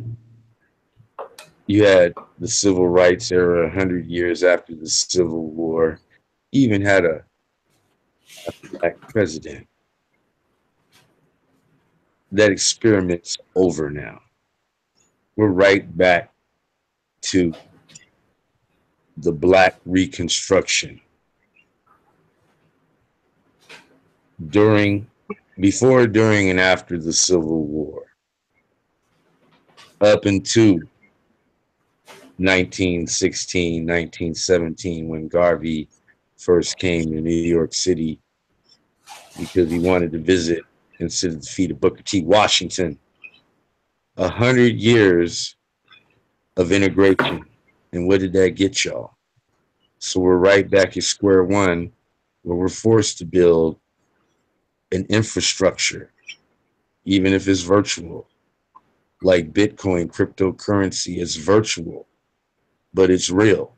You had the civil rights era 100 years after the Civil War. You even had a black president. That experiment's over now. We're right back to the Black Reconstruction. Before, during, and after the Civil War. Up into 1916, 1917, when Garvey first came to New York City because he wanted to visit and sit at the feet of Booker T. Washington. 100 years of integration. And what did that get y'all? So we're right back at square one, where we're forced to build an infrastructure, even if it's virtual. Like Bitcoin, cryptocurrency is virtual, but it's real.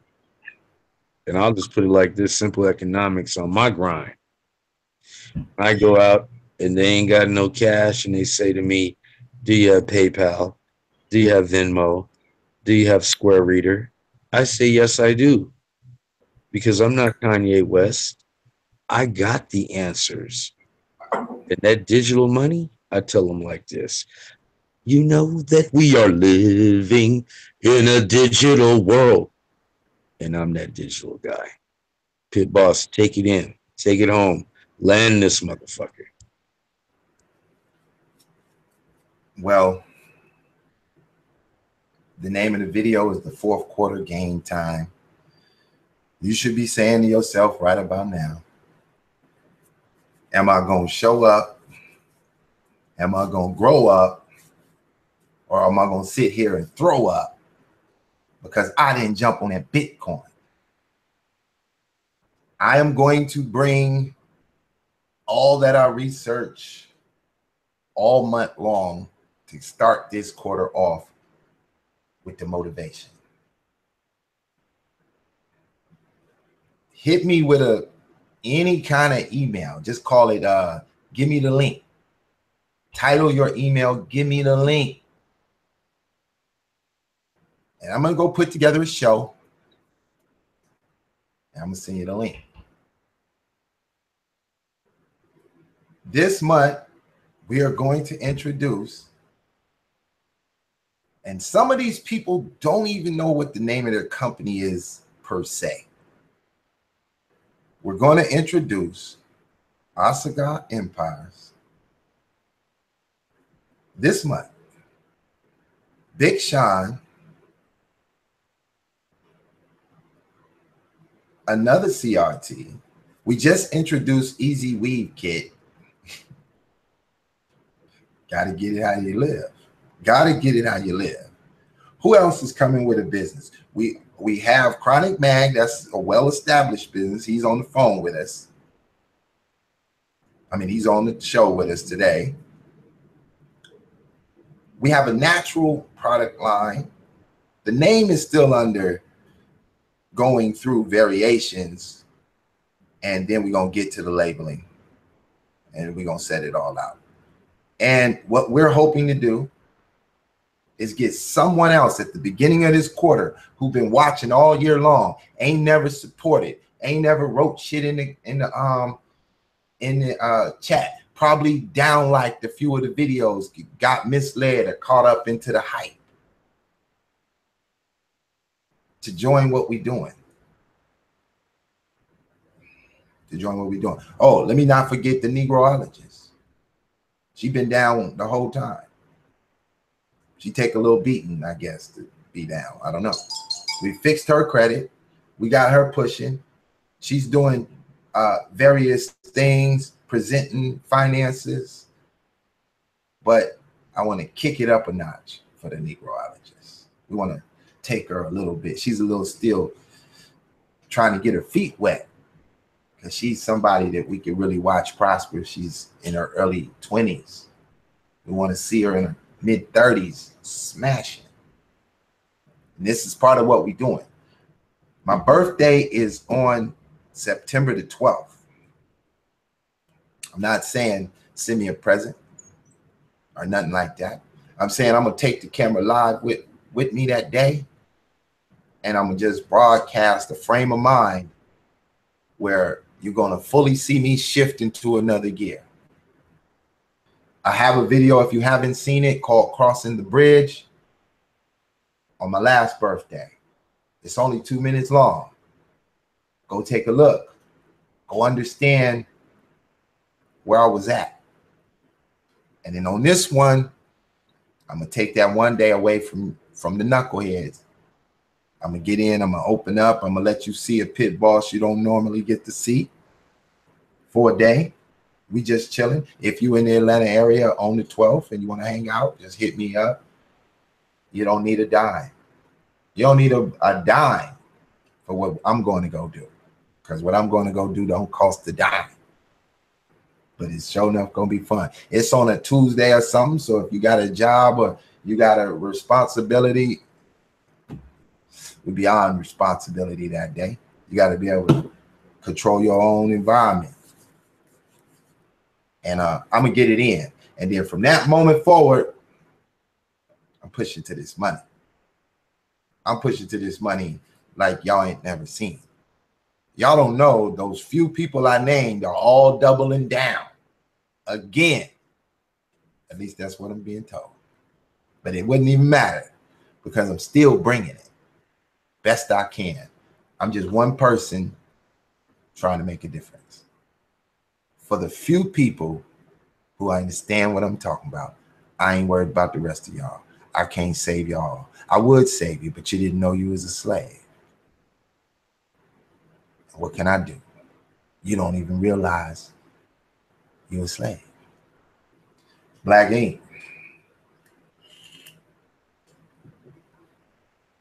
And I'll just put it like this: simple economics on my grind. I go out and they ain't got no cash, and they say to me, do you have PayPal? Do you have Venmo? Do you have Square Reader? I say, yes, I do. Because I'm not Kanye West. I got the answers. And that digital money, I tell them like this: you know that we are living in a digital world. And I'm that digital guy. Pit Boss, take it in. Take it home. Land this motherfucker. Well, the name of the video is the fourth quarter game time. You should be saying to yourself right about now, am I going to show up? Am I going to grow up? Or am I going to sit here and throw up because I didn't jump on that Bitcoin? I am going to bring all that I research all month long to start this quarter off with the motivation. Hit me with any kind of email. Just call it, give me the link. Title your email, give me the link. And I'm going to go put together a show. And I'm going to send you the link. This month, we are going to introduce, and some of these people don't even know what the name of their company is per se. We're going to introduce Asaga Empires this month. Big Sean, another CRT. We just introduced Easy Weave Kit. Got to get it how you live. Got to get it how you live. Who else is coming with a business? We have Chronic Mag. That's a well-established business. He's on the phone with us. I mean, he's on the show with us today. We have a natural product line. The name is still under going through variations, and then we're going to get to the labeling, and we're going to set it all out. And what we're hoping to do is get someone else at the beginning of this quarter who've been watching all year long, ain't never supported, ain't never wrote shit in the chat, probably downliked a few of the videos, got misled or caught up into the hype, to join what we're doing. To join what we're doing. Oh, let me not forget the Negroologist. She been down the whole time. She take a little beating, I guess, to be down. I don't know. We fixed her credit. We got her pushing. She's doing various things, presenting finances. But I want to kick it up a notch for the Negroologist. We want to take her a little bit. She's a little still trying to get her feet wet, because she's somebody that we can really watch prosper. She's in her early 20s. We want to see her in her mid-30s smashing. And this is part of what we're doing. My birthday is on September the 12th. I'm not saying send me a present or nothing like that. I'm saying I'm going to take the camera live with me that day, and I'm going to just broadcast a frame of mind where you're going to fully see me shift into another gear. I have a video, if you haven't seen it, called Crossing the Bridge on my last birthday. It's only 2 minutes long. Go take a look. Go understand where I was at. And then on this one, I'm going to take that one day away from the knuckleheads. I'm going to get in. I'm going to open up. I'm going to let you see a pit boss you don't normally get to see for a day. We just chilling. If you in the Atlanta area on the 12th and you want to hang out, just hit me up. You don't need a dime. You don't need a dime for what I'm going to go do. Because what I'm going to go do don't cost a dime. But it's sure enough going to be fun. It's on a Tuesday or something. So if you got a job or you got a responsibility, we're beyond responsibility that day. You got to be able to control your own environment. And I'm going to get it in. And then from that moment forward, I'm pushing to this money. I'm pushing to this money like y'all ain't never seen. Y'all don't know those few people I named are all doubling down again. At least that's what I'm being told. But it wouldn't even matter because I'm still bringing it best I can. I'm just one person trying to make a difference. For the few people who understand what I'm talking about, I ain't worried about the rest of y'all. I can't save y'all. I would save you, but you didn't know you was a slave. What can I do? You don't even realize you're a slave. Black ink.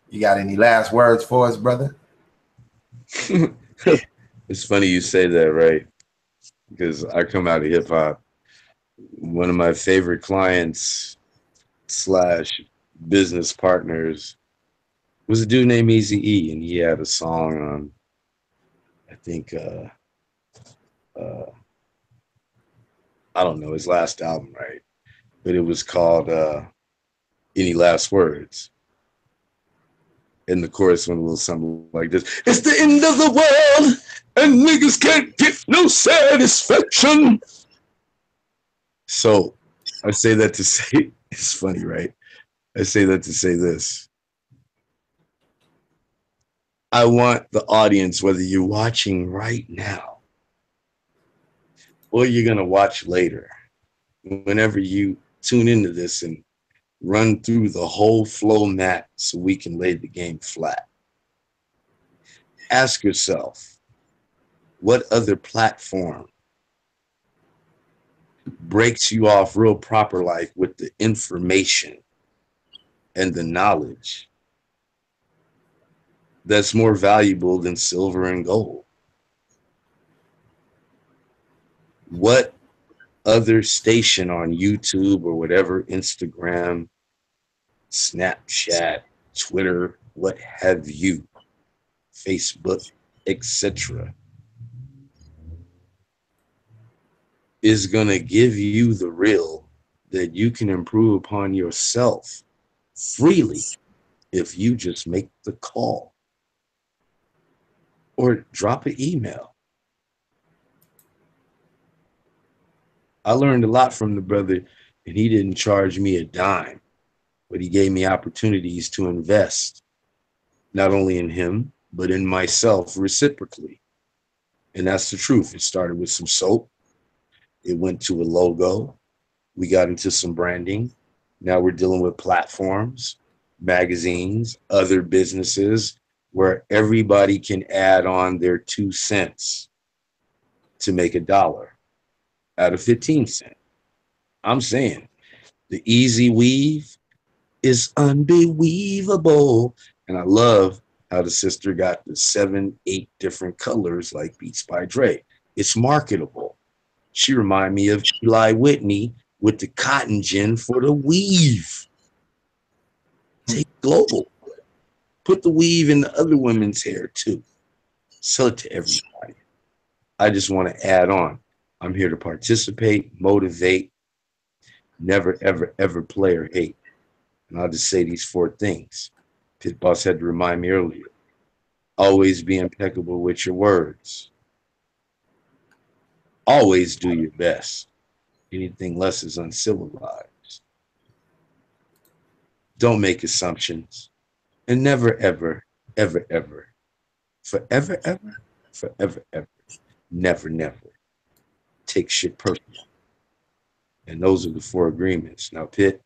You got any last words for us, brother? It's funny you say that, right? Because I come out of hip hop. One of my favorite clients slash business partners was a dude named Easy E, and he had a song on, I think, uh, I don't know his last album, right? But it was called Any Last Words. And the chorus went a little something like this: "It's the end of the world, and niggas can't get no satisfaction." So I say that to say, it's funny, right? I say that to say this. I want the audience, whether you're watching right now or you're going to watch later, whenever you tune into this and run through the whole flow mat so we can lay the game flat. Ask yourself, what other platform breaks you off real proper like with the information and the knowledge that's more valuable than silver and gold? What other station on YouTube or whatever, Instagram, Snapchat, Twitter, what have you, Facebook, etc., is going to give you the real that you can improve upon yourself freely if you just make the call or drop an email? I learned a lot from the brother, and he didn't charge me a dime, but he gave me opportunities to invest not only in him, but in myself reciprocally. And that's the truth. It started with some soap. It went to a logo. We got into some branding. Now we're dealing with platforms, magazines, other businesses where everybody can add on their 2 cents to make $1 out of 15 cents. I'm saying the easy weave is unbelievable. And I love how the sister got the 7, 8 different colors like Beats by Dre. It's marketable. She remind me of Eli Whitney with the cotton gin for the weave. Take global. Put the weave in the other women's hair too. Sell it to everybody. I just want to add on. I'm here to participate, motivate, never, ever, ever play or hate. And I'll just say these 4 things. Pit Boss had to remind me earlier. Always be impeccable with your words. Always do your best. Anything less is uncivilized. Don't make assumptions. And never, ever, ever, ever, forever, ever, forever, ever, never, never take shit personal. And those are the 4 agreements. Now, Pitt,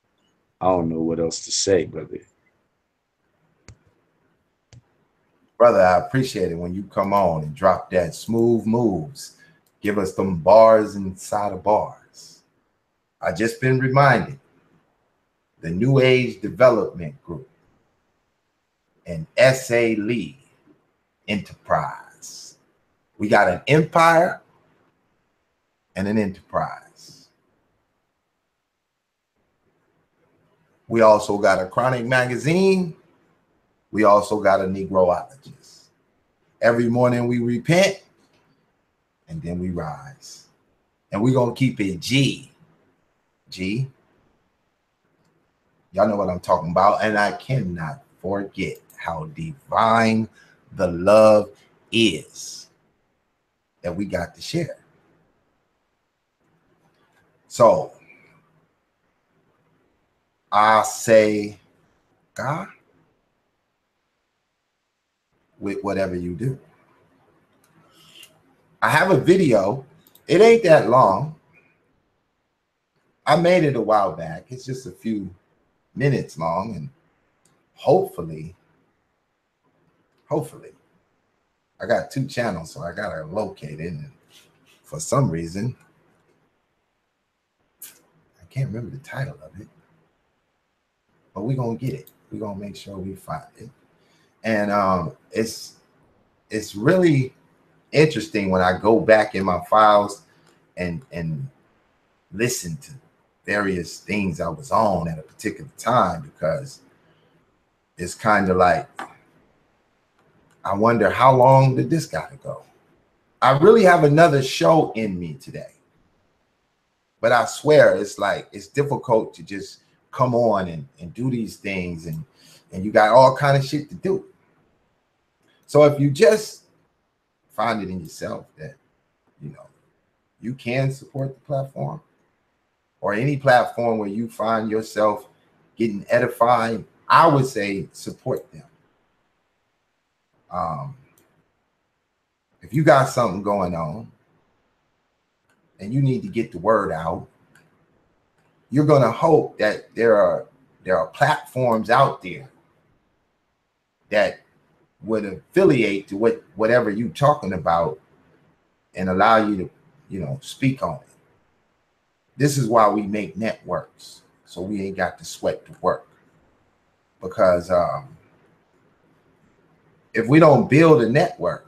I don't know what else to say, brother. Brother, I appreciate it when you come on and drop that smooth moves. Give us them bars inside of bars. I just been reminded, the New Age Development Group and S.A. Lee Enterprise. We got an empire and an enterprise. We also got a Chronic magazine. We also got a Negroologist. Every morning we repent and then we rise. And we're going to keep it G. G. Y'all know what I'm talking about. And I cannot forget how divine the love is that we got to share. So I say, God, with whatever you do. I have a video. It ain't that long. I made it a while back. It's just a few minutes long, and hopefully, I got 2 channels, so I gotta locate it. And for some reason, I can't remember the title of it, but we're gonna get it. We're gonna make sure we find it. And it's really interesting when I go back in my files and listen to various things I was on at a particular time, because it's kind of like, I wonder how long did this gotta go? I really have another show in me today, but I swear it's like, it's difficult to just come on and do these things, and you got all kind of shit to do. So if you just find it in yourself that, you know, you can support the platform, or any platform where you find yourself getting edified, I would say support them. If you got something going on and you need to get the word out, you're going to hope that there are platforms out there that would affiliate to whatever you're talking about and allow you to, you know, speak on it. This is why we make networks, so we ain't got to sweat the work. Because if we don't build a network,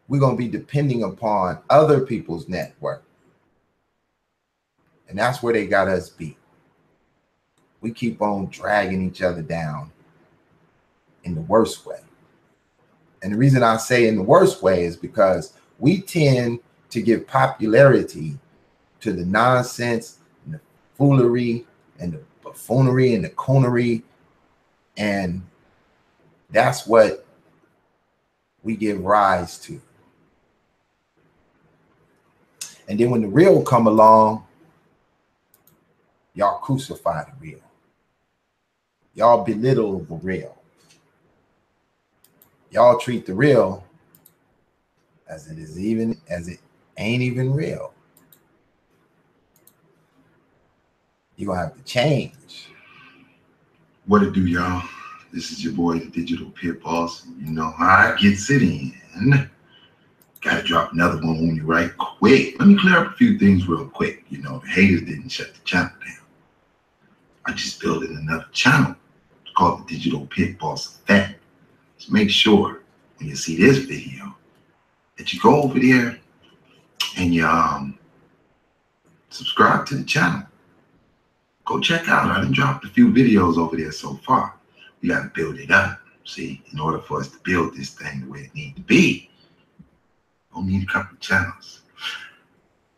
we're going to be depending upon other people's network. And that's where they got us beat. We keep on dragging each other down in the worst way. And the reason I say in the worst way is because we tend to give popularity to the nonsense and the foolery and the buffoonery and the coonery. And that's what we give rise to. And then when the real come along, y'all crucify the real. Y'all belittle the real. Y'all treat the real as it ain't even real. You're gonna have to change. What it do, y'all? This is your boy, the Digital Pit Boss. You know how I gets it in. Gotta drop another one on you right quick. Let me clear up a few things real quick. You know, the haters didn't shut the channel down. I just built another channel called the Digital Pit Boss Effect. So make sure when you see this video that you go over there and you subscribe to the channel. Go check out. I done dropped a few videos over there so far. We got to build it up. See, in order for us to build this thing the way it needs to be, we'll need a couple of channels.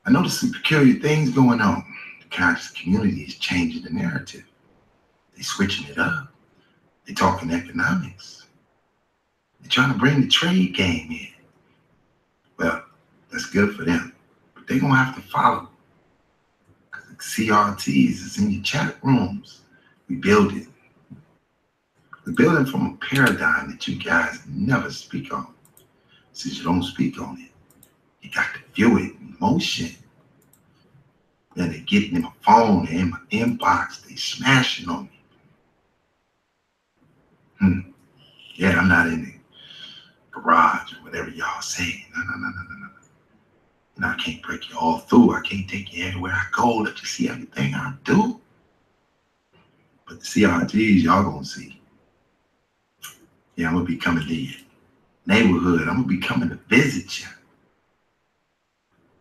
I noticed some peculiar things going on. The conscious community is changing the narrative. They switching it up. They talking economics. They're trying to bring the trade game in. Well, that's good for them. But they're going to have to follow. Because the CRTs is in your chat rooms. We building. We're building from a paradigm that you guys never speak on. Since you don't speak on it, you got to view it in motion. Then they getting in my phone, they're in my inbox, they smashing on me. Yeah, I'm not in the garage or whatever y'all saying. No. And I can't break you all through. I can't take you everywhere I go, let you see everything I do. But the CRTs, y'all gonna see. Yeah, I'm gonna be coming to your neighborhood. I'm gonna be coming to visit you.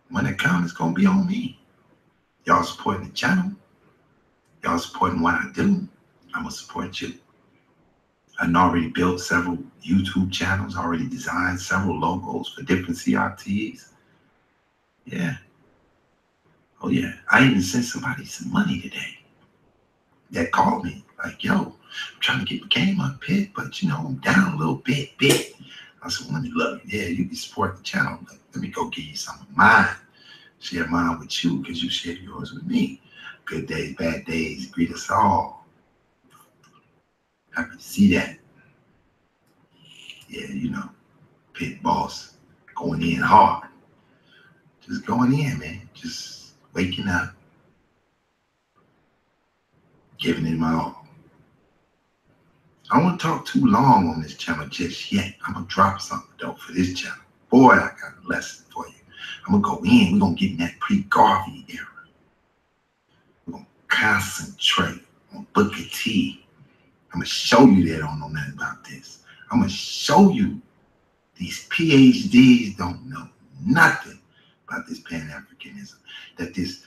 When it comes, it's gonna be on me. Y'all supporting the channel. Y'all supporting what I do. I'm gonna support you. I've already built several YouTube channels, already designed several logos for different CRTs. Yeah. Oh yeah. I even sent somebody some money today that called me like, yo, I'm trying to get the game up, Pitt, but you know, I'm down a little bit. I said, well, let me look. Yeah, you can support the channel. Let me go give you some of mine. Share mine with you because you shared yours with me. Good days, bad days, greet us all. Happy to see that. Yeah, you know, Pit Boss going in hard. Just going in, man. Just waking up, giving it my all. I don't want to talk too long on this channel just yet. I'm going to drop something, though, for this channel. Boy, I got a lesson for you. I'm going to go in. We're going to get in that pre-Garvey era. We're going to concentrate on Booker T. I'm going to show you they don't know nothing about this. I'm going to show you these PhDs don't know nothing about this Pan-Africanism. That this,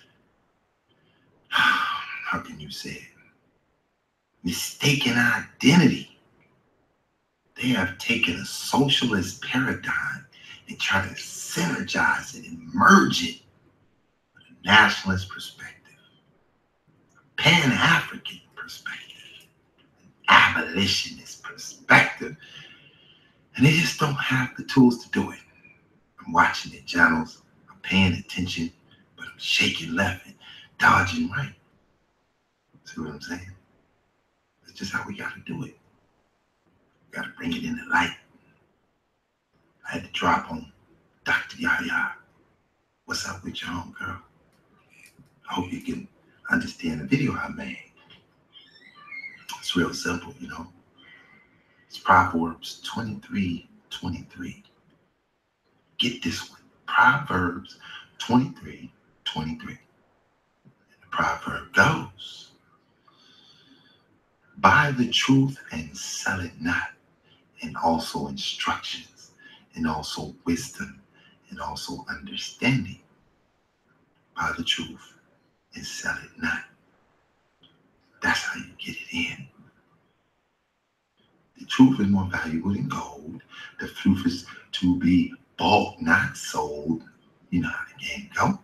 how can you say it? Mistaken identity. They have taken a socialist paradigm and tried to synergize it and merge it with a nationalist perspective, a Pan-African perspective, an abolitionist perspective, and they just don't have the tools to do it. I'm watching their channels, I'm paying attention, but I'm shaking left and dodging right. See what I'm saying? It's just how we got to do it. We got to bring it into light. I had to drop on Dr. Yaya. What's up with your home, girl? I hope you can understand the video I made. It's real simple, you know. It's Proverbs 23:23. Get this one. Proverbs 23:23. The proverb goes, buy the truth and sell it not, and also instructions, and also wisdom, and also understanding. Buy the truth and sell it not. That's how you get it in. The truth is more valuable than gold. The truth is to be bought, not sold. You know how the game go.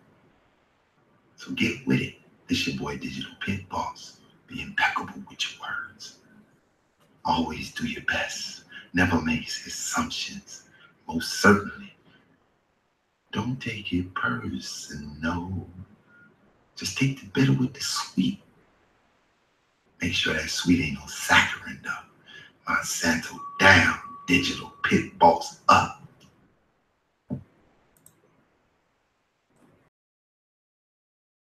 So get with it. This your boy Digital Pitt Boss. Be impeccable with your words. Always do your best. Never make assumptions. Most certainly, don't take it personal. Just take the bitter with the sweet. Make sure that sweet ain't no saccharin though. Monsanto down. Digital Pitt Boss up.